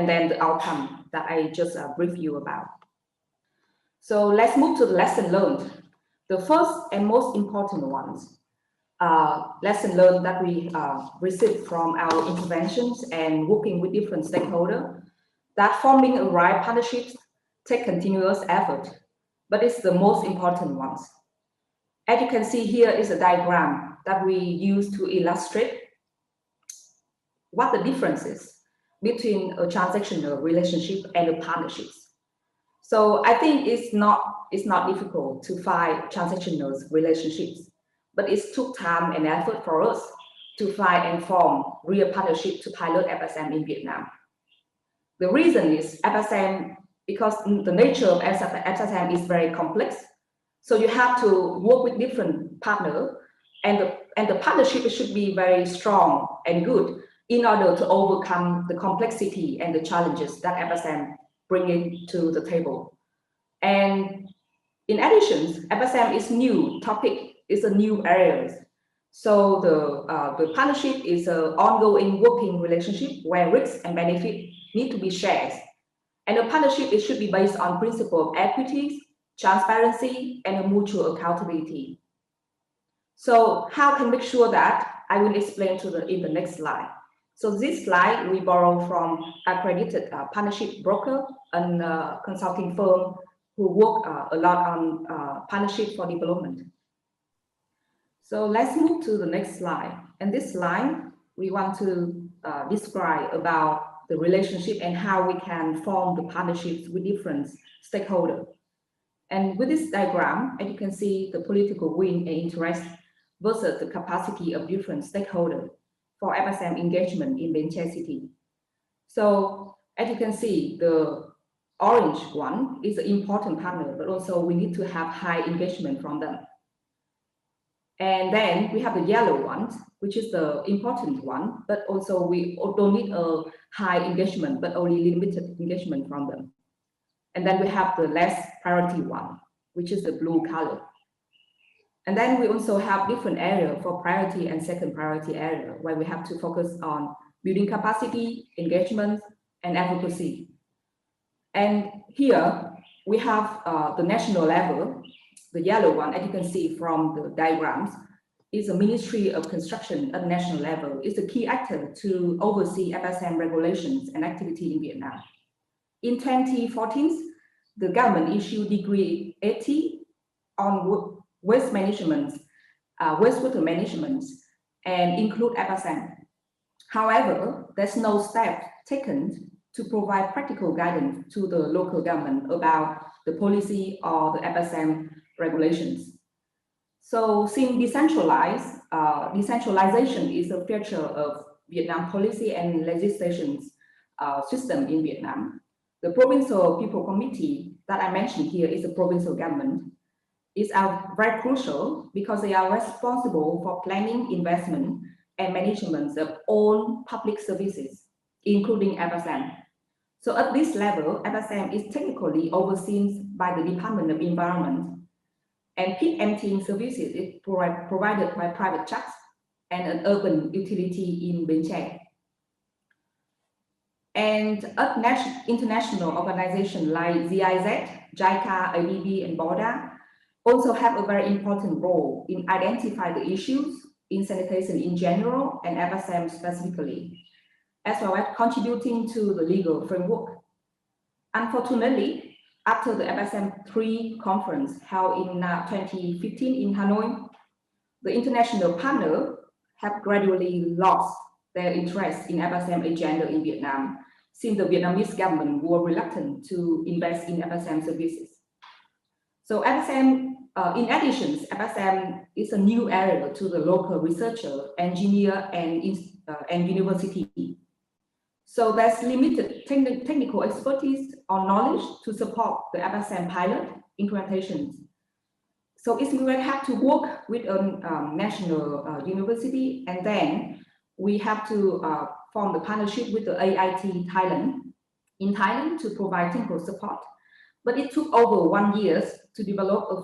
then the outcome that I just briefed you about. So let's move to the lesson learned. The first and most important ones, lesson learned that we received from our interventions and working with different stakeholders, that forming a right partnerships take continuous effort, but it's the most important ones. As you can see here is a diagram that we use to illustrate what the difference is between a transactional relationship and a partnerships. So I think it's not difficult to find transactional relationships, but it took time and effort for us to find and form real partnership to pilot FSM in Vietnam. The reason is FSM, because the nature of FSM is very complex. So you have to work with different partners, and the partnership should be very strong and good in order to overcome the complexity and the challenges that FSM bringing to the table. And in addition, FSM is new topic, it's a new area. So the partnership is an ongoing working relationship where risks and benefit need to be shared. And a partnership, it should be based on principle of equity, transparency, and a mutual accountability. So how can we make sure that? I will explain in the next slide. So this slide we borrow from accredited partnership broker and consulting firm who work a lot on partnership for development. So let's move to the next slide. And this slide, we want to describe about the relationship and how we can form the partnerships with different stakeholders. And with this diagram, as you can see, the political will and interest versus the capacity of different stakeholders for FSM engagement in Bến Tre City. So as you can see, the orange one is an important partner, but also we need to have high engagement from them. And then we have the yellow one, which is the important one, but also we don't need a high engagement, but only limited engagement from them. And then we have the less priority one, which is the blue color. And then we also have different areas for priority and second priority area, where we have to focus on building capacity, engagement, and advocacy. And here we have the national level, the yellow one, as you can see from the diagrams, is the Ministry of Construction at national level, is the key actor to oversee FSM regulations and activity in Vietnam. In 2014, the government issued Decree 80 on waste management, wastewater management, and include FSM. However, there's no step taken to provide practical guidance to the local government about the policy or the FSM regulations. So since decentralization is a feature of Vietnam policy and legislation system in Vietnam, the Provincial People Committee that I mentioned here is a provincial government. are very crucial because they are responsible for planning, investment, and management of all public services, including FSM. So at this level, FSM is technically overseen by the Department of Environment, and peak emptying services is provided by private trucks and an urban utility in Bến Tre. And international organizations like GIZ, JICA, ADB, and BORDA also have a very important role in identifying the issues in sanitation in general and FSM specifically, as well as contributing to the legal framework. Unfortunately, after the FSM 3 conference held in 2015 in Hanoi, the international partners have gradually lost their interest in FSM agenda in Vietnam, since the Vietnamese government were reluctant to invest in FSM services. So FSM, in addition, FSM is a new area to the local researcher, engineer, and university. So there's limited technical expertise or knowledge to support the FSM pilot implementations. So it's we have to work with a national university, and then we have to form the partnership with the AIT Thailand in Thailand to provide technical support. But it took over 1 year to develop a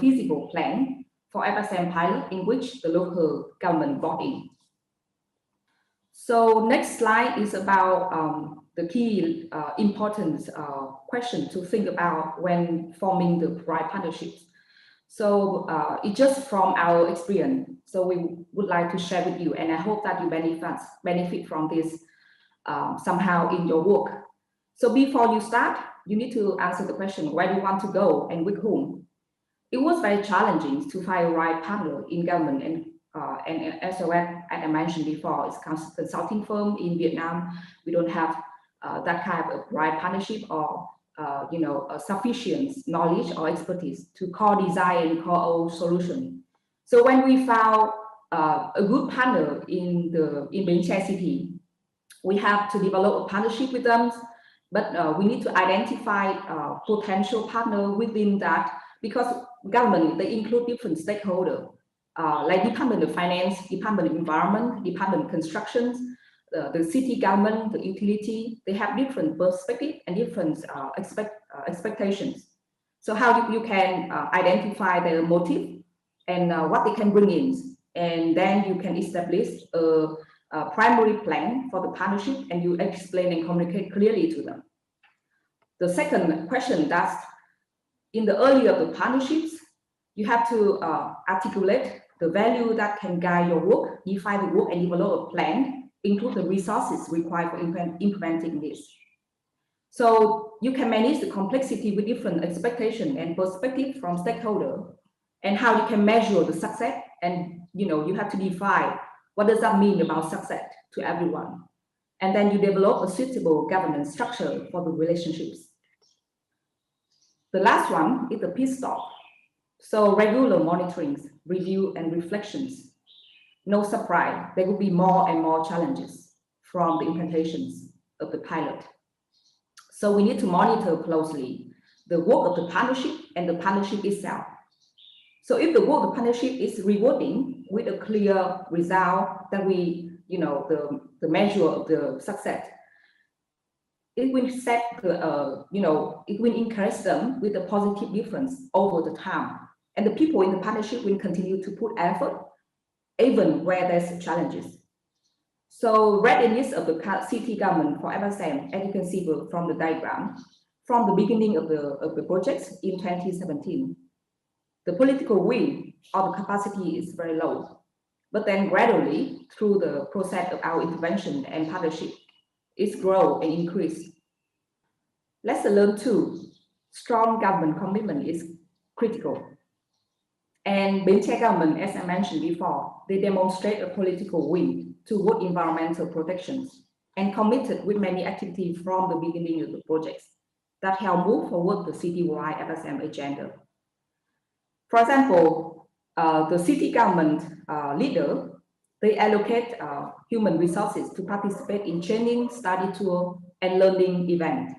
feasible plan for FSM pilot in which the local government bought in. So next slide is about the key important question to think about when forming the right partnerships. So it's just from our experience. So we would like to share with you, and I hope that you benefit from this somehow in your work. So before you start, you need to answer the question, where do you want to go and with whom? It was very challenging to find a right partner in government, and as I mentioned before, it's a consulting firm in Vietnam. We don't have that kind of right partnership or sufficient knowledge or expertise to co-design and co-own solution. So when we found a good partner in Bến Tre city, we have to develop a partnership with them, but we need to identify potential partner within that, because government, they include different stakeholders, like Department of Finance, Department of Environment, Department of Construction, the city government, the utility. They have different perspective and different expectations. So how you can identify their motive and what they can bring in, and then you can establish a primary plan for the partnership, and you explain and communicate clearly to them. The second question, that's in the early of the partnerships, you have to articulate the value that can guide your work, define the work, and develop a plan, include the resources required for implementing this. So you can manage the complexity with different expectation and perspective from stakeholder, and how you can measure the success, and you have to define what does that mean about success to everyone. And then you develop a suitable governance structure for the relationships. The last one is the pit stop. So regular monitorings, review, and reflections. No surprise, there will be more and more challenges from the implementations of the pilot. So we need to monitor closely the work of the partnership and the partnership itself. So if the work of the partnership is rewarding with a clear result that we, the measure of the success, it will set the, it will encourage them with a positive difference over the time. And the people in the partnership will continue to put effort, even where there's challenges. So readiness of the city government for FSM, as you can see from the diagram, from the beginning of the project in 2017, the political will or the capacity is very low. But then gradually, through the process of our intervention and partnership, it's grow and increase. Lesson learned too, strong government commitment is critical. And Bến Tre government, as I mentioned before, they demonstrate a political will toward environmental protections and committed with many activities from the beginning of the projects that help move forward the citywide FSM agenda. For example, the city government leader, they allocate human resources to participate in training, study tour, and learning event.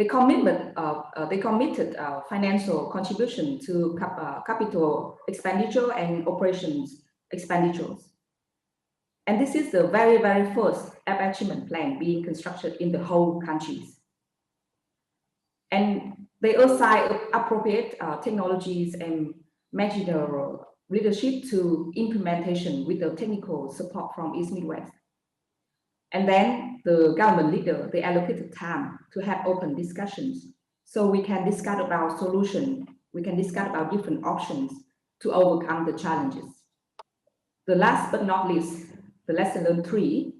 They committed financial contribution to capital expenditure and operations expenditures. And this is the very, very first achievement plan being constructed in the whole countries. And they assign appropriate technologies and managerial leadership to implementation with the technical support from East Midwest. And then the government leader, they allocated time to have open discussions. So we can discuss about solution, we can discuss about different options to overcome the challenges. The last but not least, the lesson learned 3.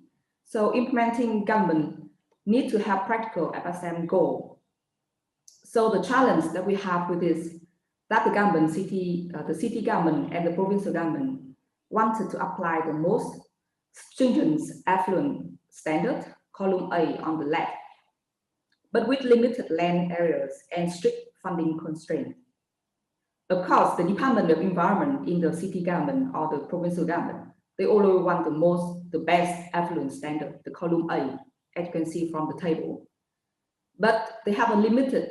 So implementing government need to have practical FSM goal. So the challenge that we have with this, that the government, the city government and the provincial government wanted to apply the most stringent affluent standard, column A on the left, but with limited land areas and strict funding constraints. Of course, the Department of Environment in the city government or the provincial government, they always want the best affluent standard, the column A, as you can see from the table. But they have a limited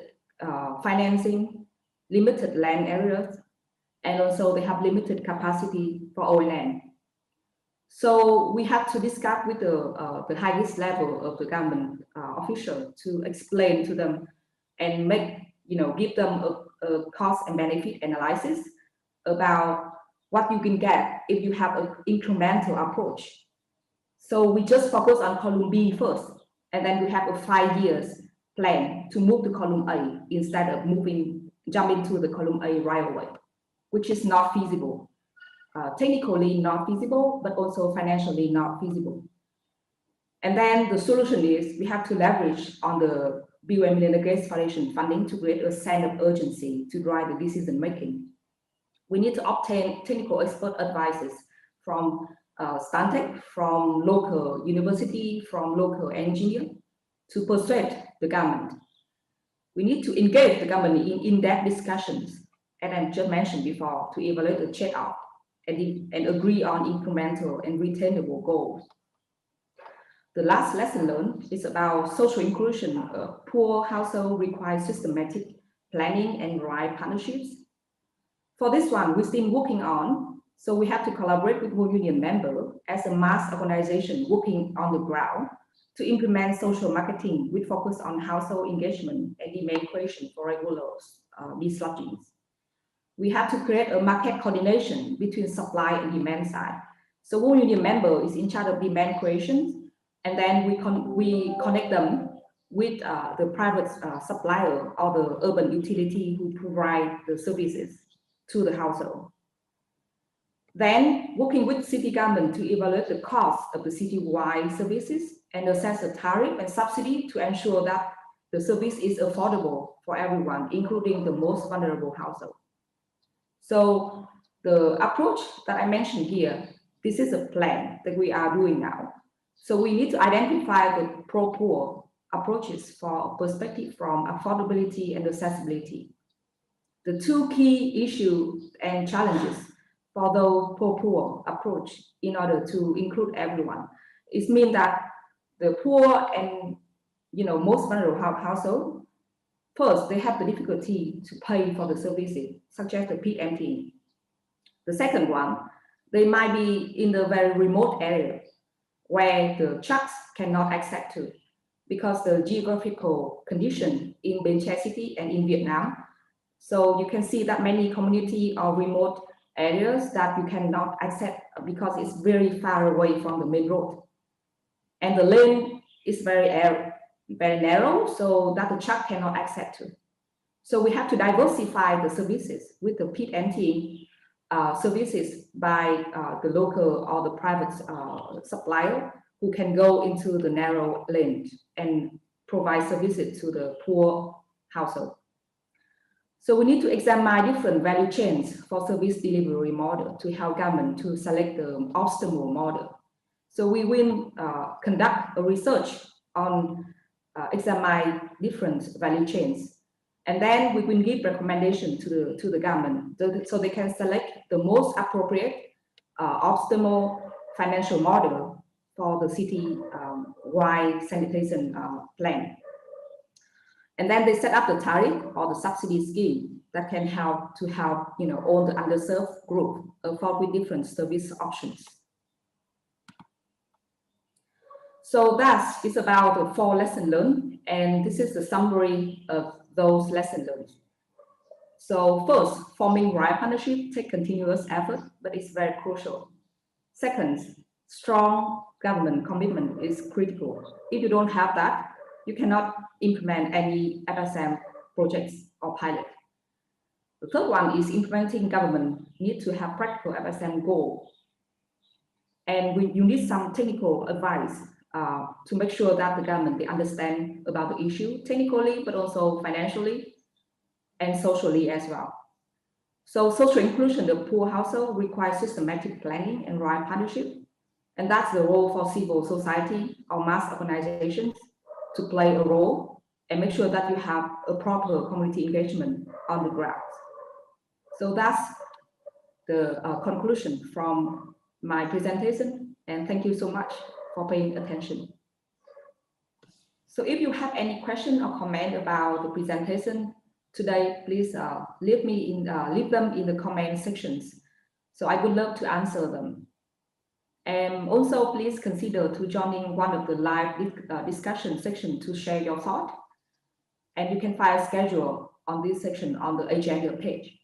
financing, limited land areas, and also they have limited capacity for O&M. So we have to discuss with the highest level of the government official to explain to them and make, give them a cost and benefit analysis about what you can get if you have an incremental approach. So we just focus on column B first, and then we have a 5 years plan to move to column A instead of jumping to the column A right away, which is not feasible. Technically not feasible, but also financially not feasible. And then the solution is we have to leverage on the Bill and Melinda Gates Foundation funding to create a sense of urgency to drive the decision making. We need to obtain technical expert advices from Stantec, from local university, from local engineer to persuade the government. We need to engage the government in in-depth discussions, and I just mentioned before, to evaluate the trade-off and agree on incremental and retainable goals. The last lesson learned is about social inclusion. Poor household requires systematic planning and right partnerships. For this one, we're still working on, so we have to collaborate with World Union members as a mass organization working on the ground to implement social marketing with focus on household engagement and demand creation for regular dislodgings. We have to create a market coordination between supply and demand side. So World Union member is in charge of demand creation, and then we connect them with the private supplier or the urban utility who provide the services to the household. Then working with city government to evaluate the cost of the city-wide services and assess the tariff and subsidy to ensure that the service is affordable for everyone, including the most vulnerable household. So the approach that I mentioned here, this is a plan that we are doing now. So we need to identify the pro-poor approaches for perspective from affordability and accessibility. The 2 key issues and challenges for the pro-poor approach in order to include everyone is mean that the poor and most vulnerable household, first, they have the difficulty to pay for the services, such as the pit emptying. The second one, they might be in the very remote area where the trucks cannot access to because the geographical condition in Bến Tre City and in Vietnam. So you can see that many community or remote areas that you cannot access because it's very far away from the main road. And the lane is very narrow, so that the truck cannot access to. So we have to diversify the services with the pit emptying services by the local or the private supplier who can go into the narrow lane and provide services to the poor household. So we need to examine different value chains for service delivery model to help government to select the optimal model. So we will conduct a research on examine different value chains, and then we will give recommendation to the government so they can select the most appropriate optimal financial model for the city wide sanitation plan. And then they set up the tariff or the subsidy scheme that can help all the underserved group afford with different service options. So that is about the 4 lessons learned, and this is the summary of those lessons learned. So first, forming right partnership takes continuous effort, but it's very crucial. Second, strong government commitment is critical. If you don't have that, you cannot implement any FSM projects or pilot. The third one is implementing government need to have practical FSM goal. And you need some technical advice to make sure that the government, they understand about the issue technically, but also financially and socially as well. So social inclusion of poor household requires systematic planning and right partnership. And that's the role for civil society or mass organizations to play a role and make sure that you have a proper community engagement on the ground. So that's the conclusion from my presentation. And thank you so much for paying attention. So if you have any question or comment about the presentation today, please leave them in the comment sections. So I would love to answer them. And also please consider to joining one of the live discussion section to share your thought. And you can find a schedule on this section on the agenda page.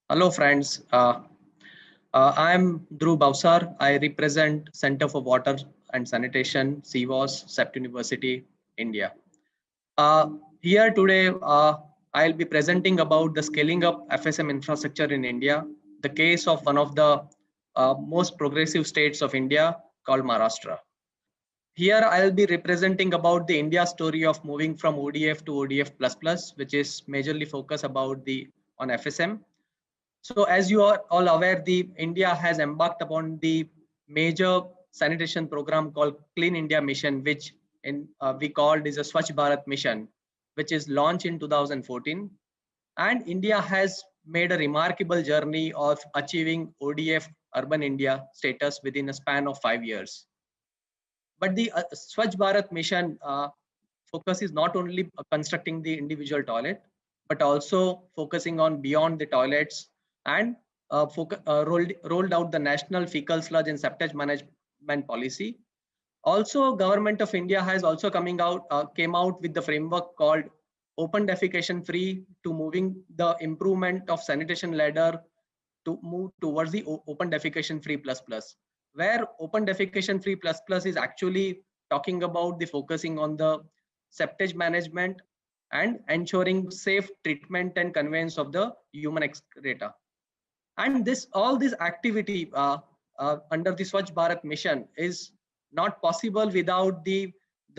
Hello friends, I'm Dhruv Bavsar. I represent Center for Water and Sanitation, CWAS, CEPT University, India. Here today, I'll be presenting about the scaling up FSM infrastructure in India, the case of one of the most progressive states of India called Maharashtra. Here I'll be representing about the India story of moving from ODF to ODF++, which is majorly focused about on FSM. So as you are all aware, India has embarked upon the major sanitation program called Clean India Mission, which we called is a Swachh Bharat Mission, which is launched in 2014. And India has made a remarkable journey of achieving ODF Urban India status within a span of 5 years. But the Swachh Bharat Mission focuses not only constructing the individual toilet, but also focusing on beyond the toilets and rolled out the national fecal sludge and septage management policy. Also, Government of India has also came out with the framework called Open Defecation Free to moving the improvement of sanitation ladder to move towards the Open Defecation Free plus, where Open Defecation Free plus is actually talking about the focusing on the septage management and ensuring safe treatment and conveyance of the human excreta. And all this activity under the Swachh Bharat Mission is not possible without the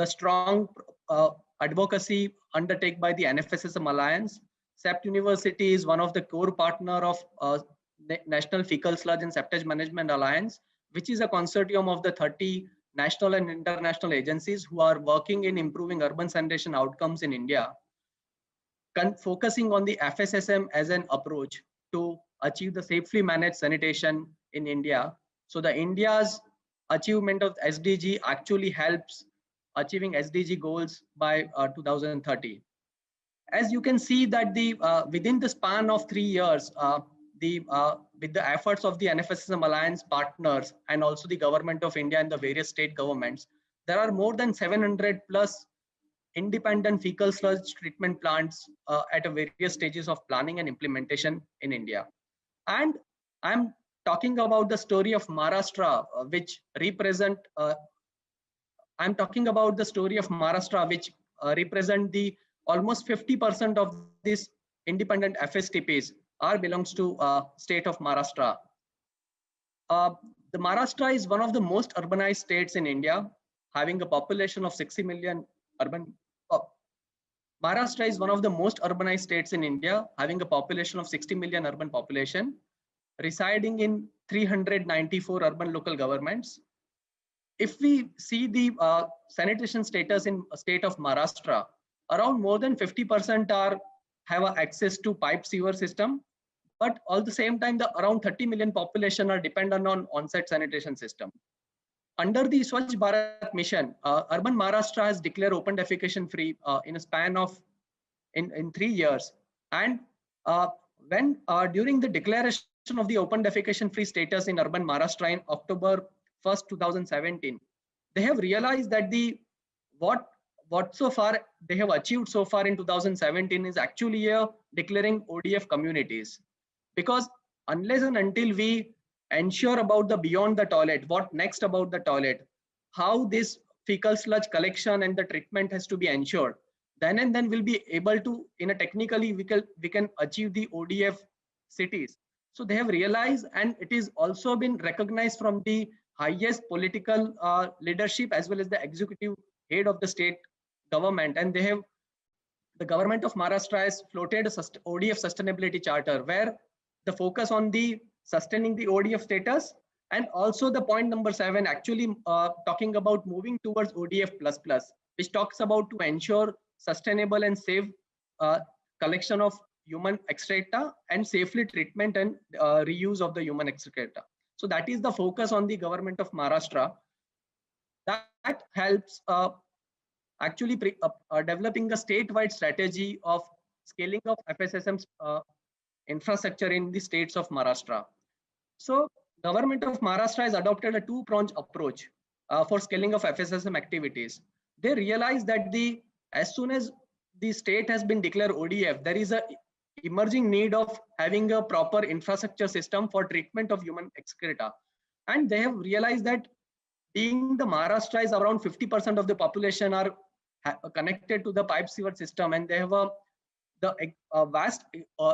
strong advocacy undertaken by the NFSSM Alliance. CEPT University is one of the core partner of National Fecal Sludge and Septage Management Alliance, which is a consortium of the 30 national and international agencies who are working in improving urban sanitation outcomes in India, focusing on the FSSM as an approach to achieve the safely managed sanitation in India. So the India's achievement of SDG actually helps achieving SDG goals by 2030. As you can see that within the span of 3 years, with the efforts of the NFSSM Alliance partners and also the Government of India and the various state governments, there are more than 700 plus independent fecal sludge treatment plants at various stages of planning and implementation in India. And I'm talking about the story of Maharashtra, which represent the almost 50% of these independent FSTPs belongs to state of Maharashtra. the Maharashtra is one of the most urbanized states in India, having a population of 60 million urban. Maharashtra is one of the most urbanized states in India, having a population of 60 million urban population, residing in 394 urban local governments. If we see the sanitation status in state of Maharashtra, around more than 50% are have access to pipe sewer system, but all the same time, the around 30 million population are dependent on on-site sanitation system. Under the Swachh Bharat mission, urban Maharashtra has declared open defecation free in a span of in 3 years. And when during the declaration of the open defecation free status in urban Maharashtra in October 1st, 2017, they have realized that the what so far they have achieved so far in 2017 is actually declaring ODF communities. Because unless and until we ensure about the beyond the toilet, what next about the toilet, how this fecal sludge collection and the treatment has to be ensured, then and then we'll be able to, in a technically we can achieve the ODF cities. So they have realized, and it is also been recognized from the highest political leadership as well as the executive head of the state government, and the government of Maharashtra has floated a ODF sustainability charter where the focus on the sustaining the ODF status, and also the point number 7 actually talking about moving towards ODF++, which talks about to ensure sustainable and safe collection of human excreta and safely treatment and reuse of the human excreta. So that is the focus on the government of Maharashtra. That helps actually developing a statewide strategy of scaling of FSSM's infrastructure in the states of Maharashtra. So government of Maharashtra has adopted a two-pronged approach for scaling of FSSM activities. They realize that as soon as the state has been declared ODF, there is a emerging need of having a proper infrastructure system for treatment of human excreta. And they have realized that being the Maharashtra is around 50% of the population are connected to the pipe sewer system, and they have the vast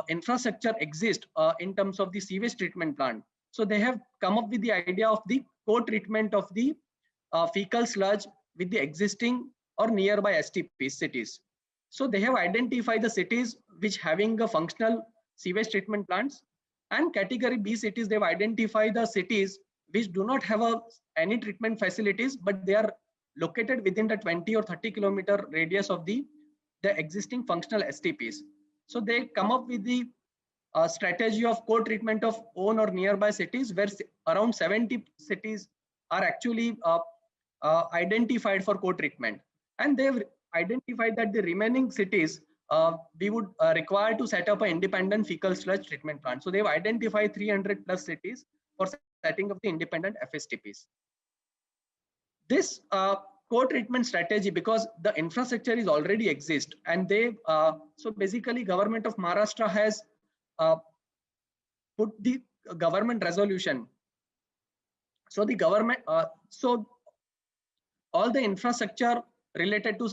infrastructure exists in terms of the sewage treatment plant. So they have come up with the idea of the co-treatment of the fecal sludge with the existing or nearby STP cities. So they have identified the cities which having a functional sewage treatment plants, and category B cities, they've identified the cities which do not have any treatment facilities, but they are located within the 20 or 30 kilometer radius of the existing functional STPs. So they come up with the strategy of co-treatment of own or nearby cities, where around 70 cities are actually identified for co-treatment. And they've identified that the remaining cities, we would require to set up an independent fecal sludge treatment plant. So they've identified 300 plus cities for setting up the independent FSTPs. This co-treatment strategy, because the infrastructure is already exist, and so basically government of Maharashtra has put the government resolution. So the government, so all the infrastructure related to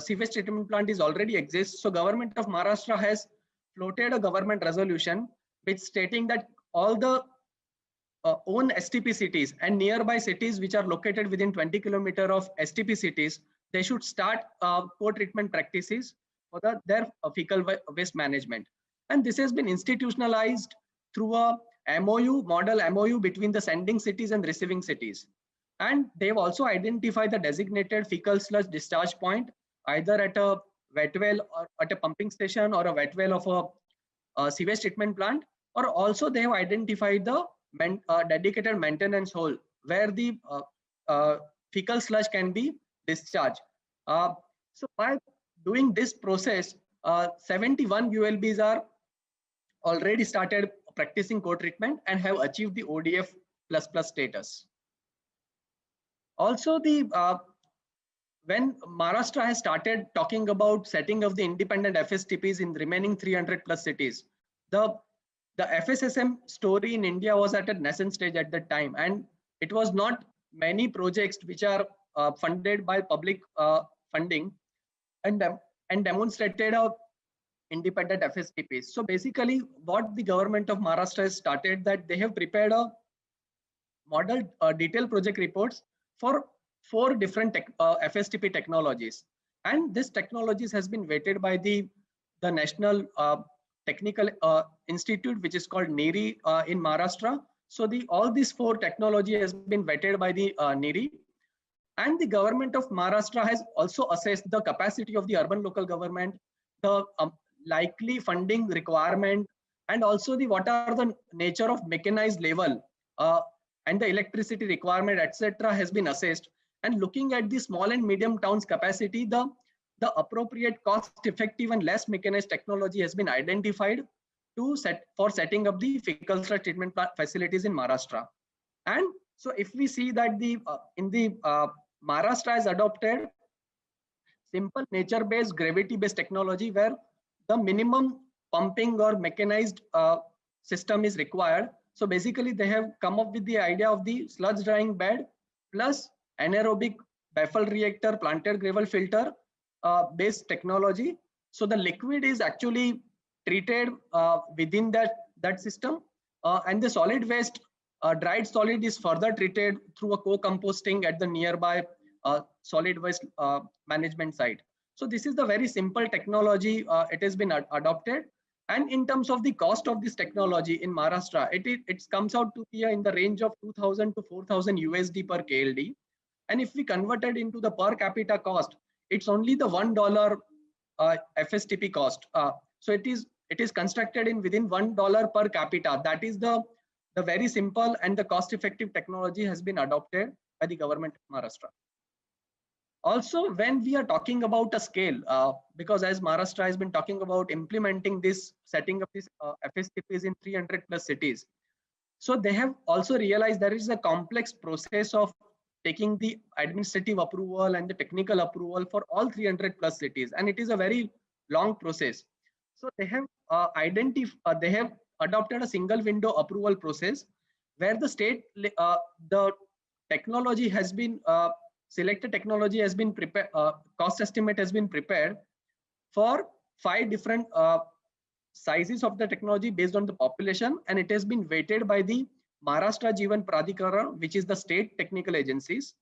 sewage treatment plant is already exists. So government of Maharashtra has floated a government resolution which stating that all the own STP cities and nearby cities which are located within 20 kilometers of STP cities, they should start co-treatment practices for their fecal waste management. And this has been institutionalized through a model MOU between the sending cities and receiving cities. And they've also identified the designated fecal sludge discharge point, either at a wet well or at a pumping station or a wet well of a sewage treatment plant, or also they have identified the dedicated maintenance hole where the fecal sludge can be discharged. So by doing this process, 71 ULBs are already started practicing co-treatment and have achieved the ODF++ status. Also, when Maharashtra has started talking about setting of the independent FSTPs in remaining 300 plus cities, the FSSM story in India was at a nascent stage at that time, and it was not many projects which are funded by public funding and demonstrated a independent FSTPs. So basically, what the government of Maharashtra has started, that they have prepared modeled detailed project reports for 4 different FSTP technologies. And this technologies has been weighted by the National Technical Institute, which is called NERI in Maharashtra. So all these 4 technology has been vetted by the NERI. And the government of Maharashtra has also assessed the capacity of the urban local government, the likely funding requirement, and also what are the nature of mechanized level and the electricity requirement, etc. has been assessed. And looking at the small and medium towns capacity, the appropriate cost effective and less mechanized technology has been identified to setting up the fecal sludge treatment facilities in Maharashtra. And so if we see that Maharashtra has adopted simple nature-based, gravity-based technology where the minimum pumping or mechanized system is required. So basically they have come up with the idea of the sludge drying bed plus anaerobic baffle reactor planted gravel filter based technology. So the liquid is actually treated within that system, and the solid waste dried solid is further treated through a co-composting at the nearby solid waste management site. So this is the very simple technology. It has been adopted. And in terms of the cost of this technology in Maharashtra, it comes out to be in the range of 2,000 to 4,000 USD per KLD. And if we convert it into the per capita cost, it's only the $1 FSTP cost. So it is constructed in within $1 per capita. That is the very simple and the cost-effective technology has been adopted by the government of Maharashtra. Also, when we are talking about a scale, because as Maharashtra has been talking about implementing this, setting up these FSTPs in 300 plus cities. So they have also realized there is a complex process of taking the administrative approval and the technical approval for all 300 plus cities. And it is a very long process. So they have they have adopted a single window approval process where the state, the technology has been selected technology has been prepared, cost estimate has been prepared for 5 different sizes of the technology based on the population, and it has been weighted by the Maharashtra Jeevan Pradhikara, which is the state technical agencies.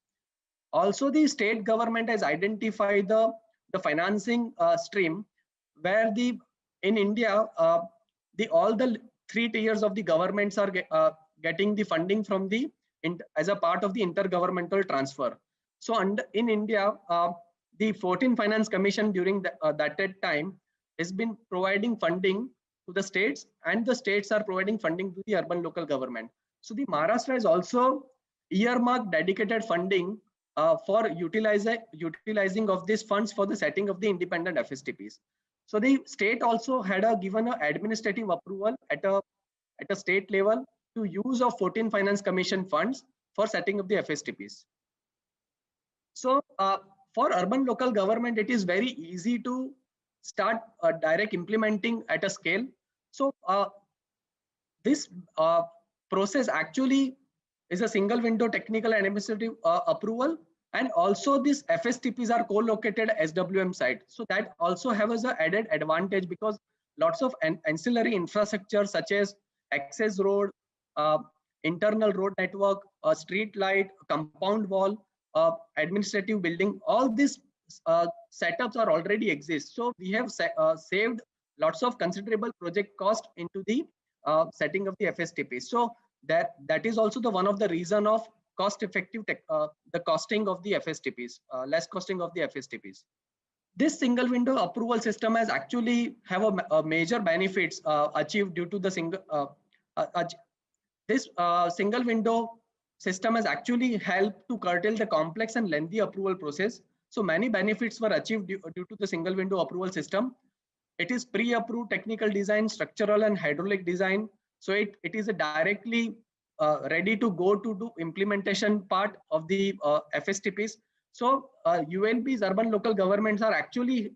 Also, the state government has identified the financing stream where in India all the 3 tiers of the governments are getting the funding from as a part of the intergovernmental transfer. So in India, the 14 Finance Commission during that time has been providing funding to the states, and the states are providing funding to the urban local government. So the Maharashtra has also earmarked dedicated funding for utilizing of these funds for the setting of the independent FSTPs. So the state also had given an administrative approval at a state level to use of 14 Finance Commission funds for setting up the FSTPs. So for urban local government, it is very easy to start direct implementing at a scale. So this process actually is a single window technical and administrative approval, and also these FSTPs are co-located at SWM site. So that also has an added advantage because lots of ancillary infrastructure such as access road, internal road network, street light, compound wall, administrative building, all these setups are already exist. So we have saved lots of considerable project cost into the setting of the FSTP. So that is also the one of the reason of cost effective the costing of the FSTPs, less costing of the FSTPs. This single window approval system has actually have a major benefits achieved due to the single window system has actually helped to curtail the complex and lengthy approval process. So many benefits were achieved due to the single window approval system. It is pre-approved technical design, structural and hydraulic design. So it is a directly ready to go to do implementation part of the FSTPs. So ULBs, urban local governments, are actually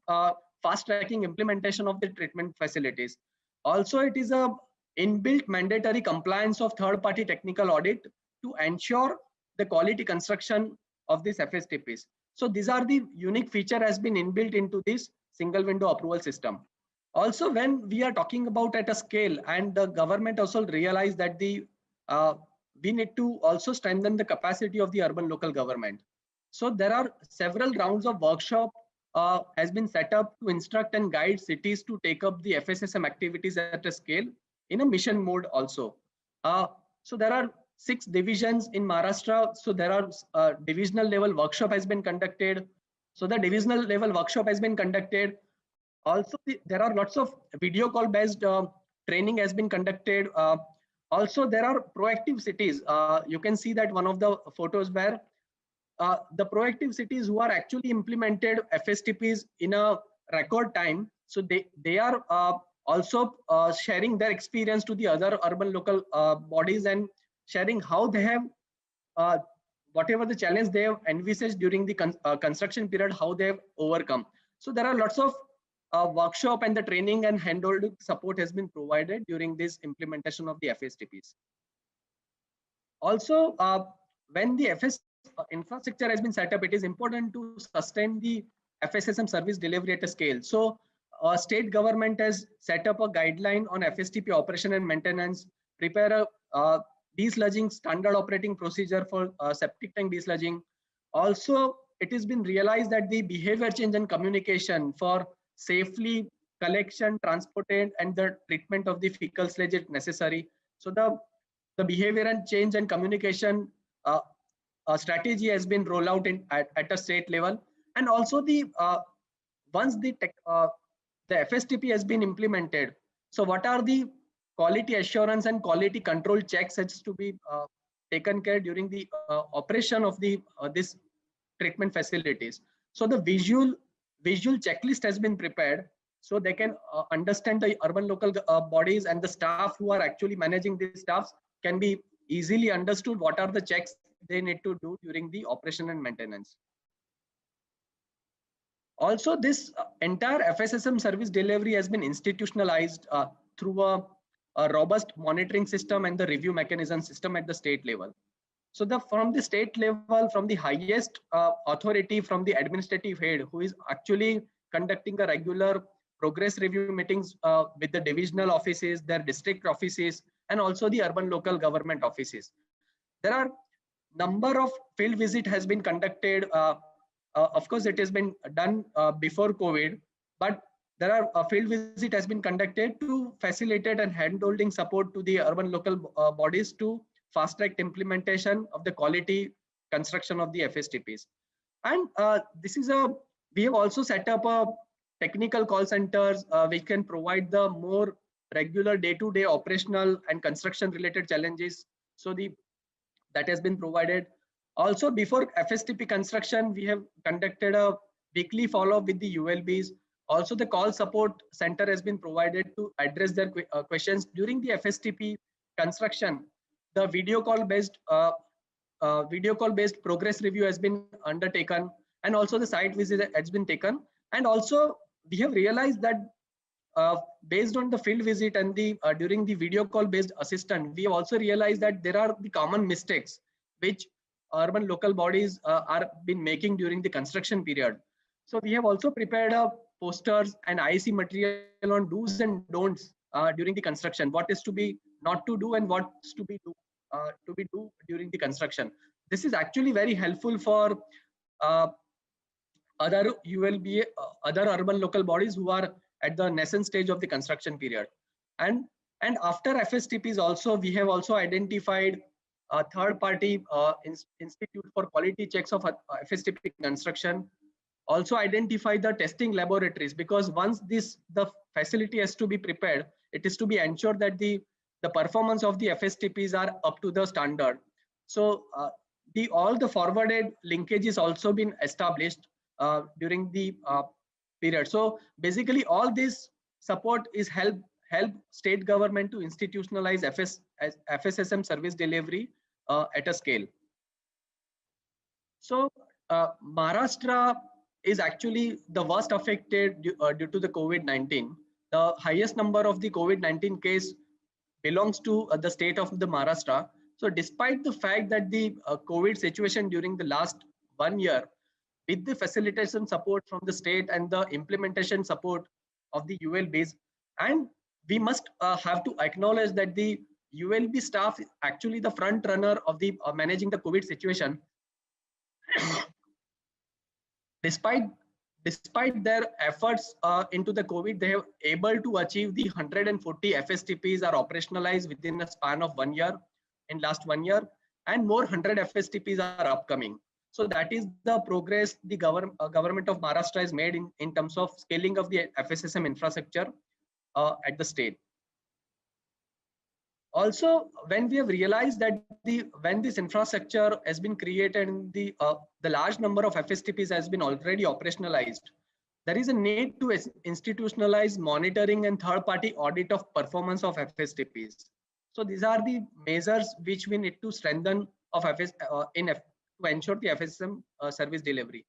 fast tracking implementation of the treatment facilities. Also, it is a inbuilt mandatory compliance of third-party technical audit to ensure the quality construction of these FSTPs. So these are the unique feature has been inbuilt into this single window approval system. Also, when we are talking about at a scale, and the government also realized that we need to also strengthen the capacity of the urban local government. So there are several rounds of workshop has been set up to instruct and guide cities to take up the FSSM activities at a scale in a mission mode also. So there are 6 divisions in Maharashtra. So there are divisional level workshop has been conducted. So the divisional level workshop has been conducted. Also, there are lots of video call based training has been conducted. Also, there are proactive cities. You can see that one of the photos where the proactive cities who are actually implemented FSTPs in a record time. So they are also sharing their experience to the other urban local bodies and sharing how they have whatever the challenge they have envisaged during the construction period, how they have overcome. So there are lots of workshop and the training and handholding support has been provided during this implementation of the FSTPs. Also, when the FS infrastructure has been set up, it is important to sustain the FSSM service delivery at a scale. So state government has set up a guideline on FSTP operation and maintenance, prepare a desludging standard operating procedure for septic tank desludging. Also, it has been realized that the behavior change and communication for safely collection, transported, and the treatment of the fecal sludge is necessary. So the behavior and change and communication strategy has been rolled out at a state level, and also the once the FSTP has been implemented. So what are the quality assurance and quality control checks has to be taken care during the operation of the this treatment facilities. So the visual checklist has been prepared so they can understand the urban local bodies and the staff who are actually managing these staffs can be easily understood what are the checks they need to do during the operation and maintenance. Also, this entire FSSM service delivery has been institutionalized through a robust monitoring system and the review mechanism system at the state level. So from the state level, from the highest authority, from the administrative head who is actually conducting a regular progress review meetings with the divisional offices, their district offices, and also the urban local government offices. There are number of field visit has been conducted. Of course, it has been done before COVID, but there are a field visit has been conducted to facilitate and hand-holding support to the urban local bodies to fast-track implementation of the quality construction of the FSTPs. And we have also set up a technical call centers which can provide the more regular day-to-day operational and construction-related challenges. So that has been provided. Also, before FSTP construction, we have conducted a weekly follow-up with the ULBs. Also, the call support center has been provided to address their questions during the FSTP construction. The video call based progress review has been undertaken, and also the site visit has been taken. And also, we have realized that based on the field visit and the during the video call based assistant, we have also realized that there are the common mistakes which urban local bodies are been making during the construction period. So we have also prepared posters and IEC material on do's and don'ts during the construction, what is to be not to do and what's to be do during the construction. This is actually very helpful for other other urban local bodies who are at the nascent stage of the construction period. And after FSTPs also, we have also identified a third party institute for quality checks of FSTP construction. Also identify the testing laboratories, because once the facility has to be prepared, it is to be ensured that the performance of the FSTPs are up to the standard. So all the forwarded linkages also been established during the period. So basically all this support is help state government to institutionalize FSSM service delivery at a scale. So Maharashtra is actually the worst affected due to the COVID-19. The highest number of the COVID-19 case belongs to the state of the Maharashtra. So despite the fact that the COVID situation during the last 1 year, with the facilitation support from the state and the implementation support of the ULBs, and we must have to acknowledge that the ULB staff is actually the front runner of the managing the COVID situation. Despite their efforts into the COVID, they have able to achieve the 140 FSTPs are operationalized within a span of 1 year, in last 1 year, and more 100 FSTPs are upcoming. So that is the progress the government of Maharashtra has made in terms of scaling of the FSSM infrastructure at the state. Also, when we have realized that when this infrastructure has been created and the large number of FSTPs has been already operationalized, there is a need to institutionalize monitoring and third-party audit of performance of FSTPs. So these are the measures which we need to strengthen of to ensure the FSM service delivery.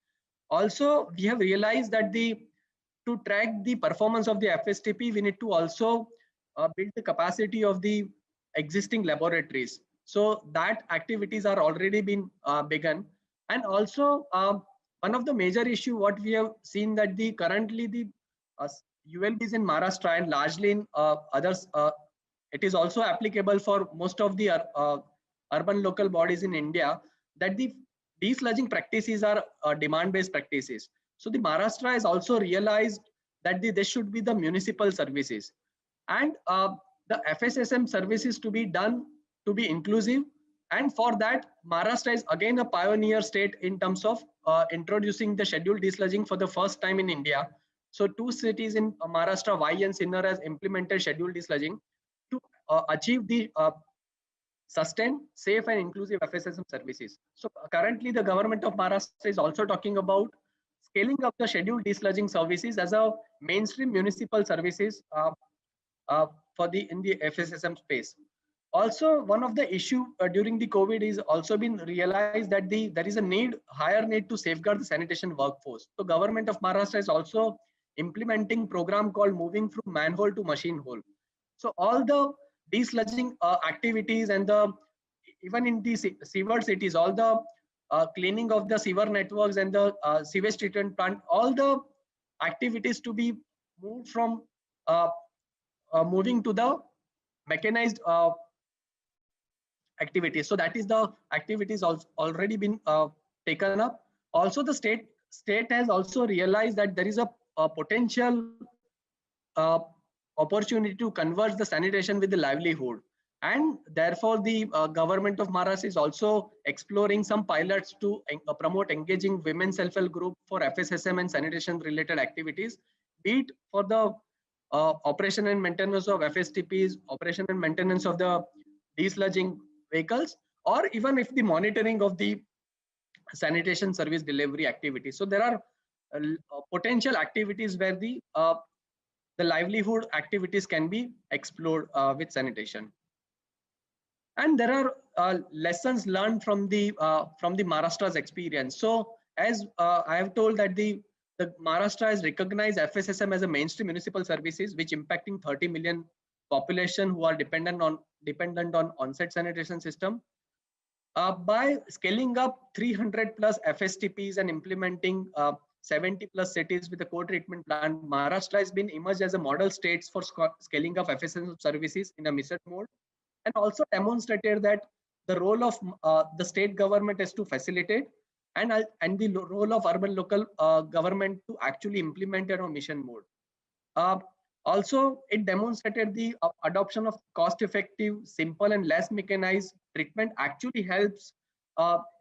Also, we have realized that to track the performance of the FSTP, we need to also build the capacity of the existing laboratories. So that activities are already been begun. And also one of the major issue what we have seen that currently the ULBs in Maharashtra and largely in others, it is also applicable for most of the urban local bodies in India, that the desludging practices are demand-based practices. So the Maharashtra has also realized that there should be the municipal services, and the FSSM services to be done to be inclusive. And for that, Maharashtra is again a pioneer state in terms of introducing the scheduled desludging for the first time in India. So 2 cities in Maharashtra, Vai and Sinnar, has implemented scheduled desludging to achieve the sustained, safe and inclusive FSSM services. So currently the government of Maharashtra is also talking about scaling up the scheduled desludging services as a mainstream municipal services in the FSSM space. Also, one of the issue during the COVID is also been realized that there is a higher need to safeguard the sanitation workforce. So government of Maharashtra is also implementing program called moving from manhole to machine hole. So all the desludging activities and even in the sewer cities, all the cleaning of the sewer networks and the sewage treatment plant, all the activities to be moved from moving to the mechanized activities. So that is the activities already been taken up. Also, the state has also realized that there is a potential opportunity to converge the sanitation with the livelihood, and therefore the government of Maharashtra is also exploring some pilots to promote engaging women self-help group for FSSM and sanitation related activities, be it for the operation and maintenance of FSTPs, operation and maintenance of the desludging vehicles, or even if the monitoring of the sanitation service delivery activities. So there are potential activities where the livelihood activities can be explored with sanitation. And there are lessons learned from the Maharashtra's experience. So as I have told that the Maharashtra has recognized FSSM as a mainstream municipal services which impacting 30 million population who are dependent on on-site sanitation system. By scaling up 300 plus FSTPs and implementing 70 plus cities with a co-treatment plan, Maharashtra has been emerged as a model states for scaling of FSSM services in a mission mode, and also demonstrated that the role of the state government is to facilitate, and the role of urban local government to actually implement it on mission mode. Also, it demonstrated the adoption of cost-effective, simple, and less mechanized treatment actually helps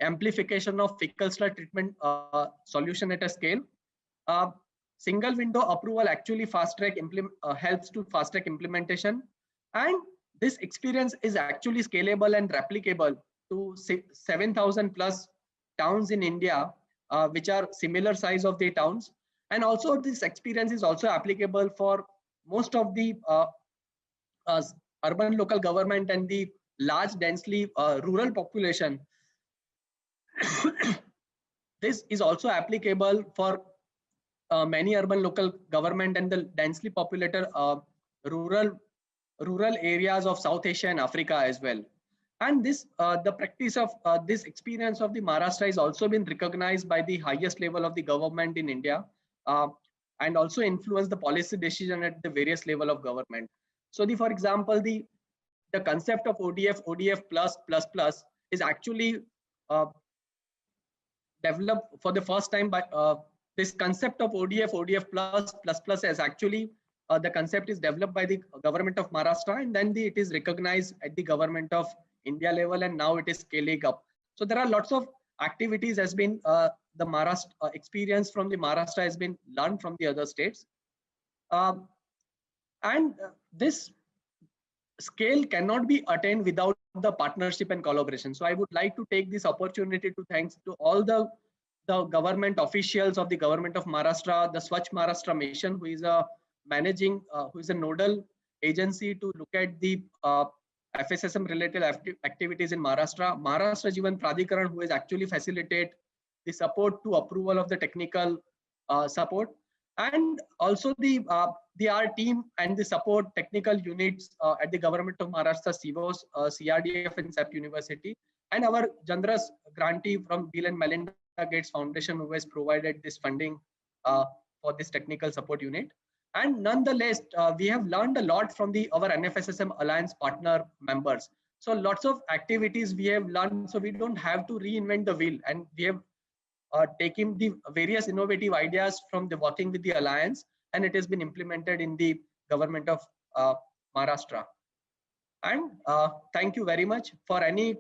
amplification of fecal sludge treatment solution at a scale. Single window approval actually helps to fast-track implementation, and this experience is actually scalable and replicable to 7,000 plus towns in India, which are similar size of the towns. And also this experience is also applicable for most of the urban local government and the large densely rural population. This is also applicable for many urban local government and the densely populated rural areas of South Asia and Africa as well. And this the practice of this experience of the Maharashtra has also been recognized by the highest level of the government in India, and also influence the policy decision at the various level of government. So for example, the the concept of ODF plus plus plus is actually developed for the first time by this concept of ODF plus plus plus is actually the concept is developed by the government of Maharashtra, and then it is recognized at the government of India level, and now it is scaling up. So there are lots of activities has been the Maharashtra experience from the Maharashtra has been learned from the other states, and this scale cannot be attained without the partnership and collaboration. So I would like to take this opportunity to thanks to all the government officials of the government of Maharashtra, the Swachh Maharashtra Mission, who is a managing, who is a nodal agency to look at the FSSM related activities in Maharashtra. Maharashtra Jivan Pradhikaran, who has actually facilitate the support to approval of the technical support, and also the our team and the support technical units at the government of Maharashtra, CIVOS, CRDF and SAP University, and our generous grantee from Bill and Melinda Gates Foundation, who has provided this funding for this technical support unit. And nonetheless, we have learned a lot from our NFSSM Alliance partner members. So lots of activities we have learned, so we don't have to reinvent the wheel, and we have taking the various innovative ideas from the working with the alliance, and it has been implemented in the government of Maharashtra. And thank you very much. For any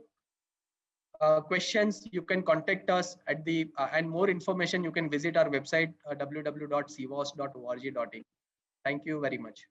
questions, you can contact us at the and more information you can visit our website www.civos.org.in. Thank you very much.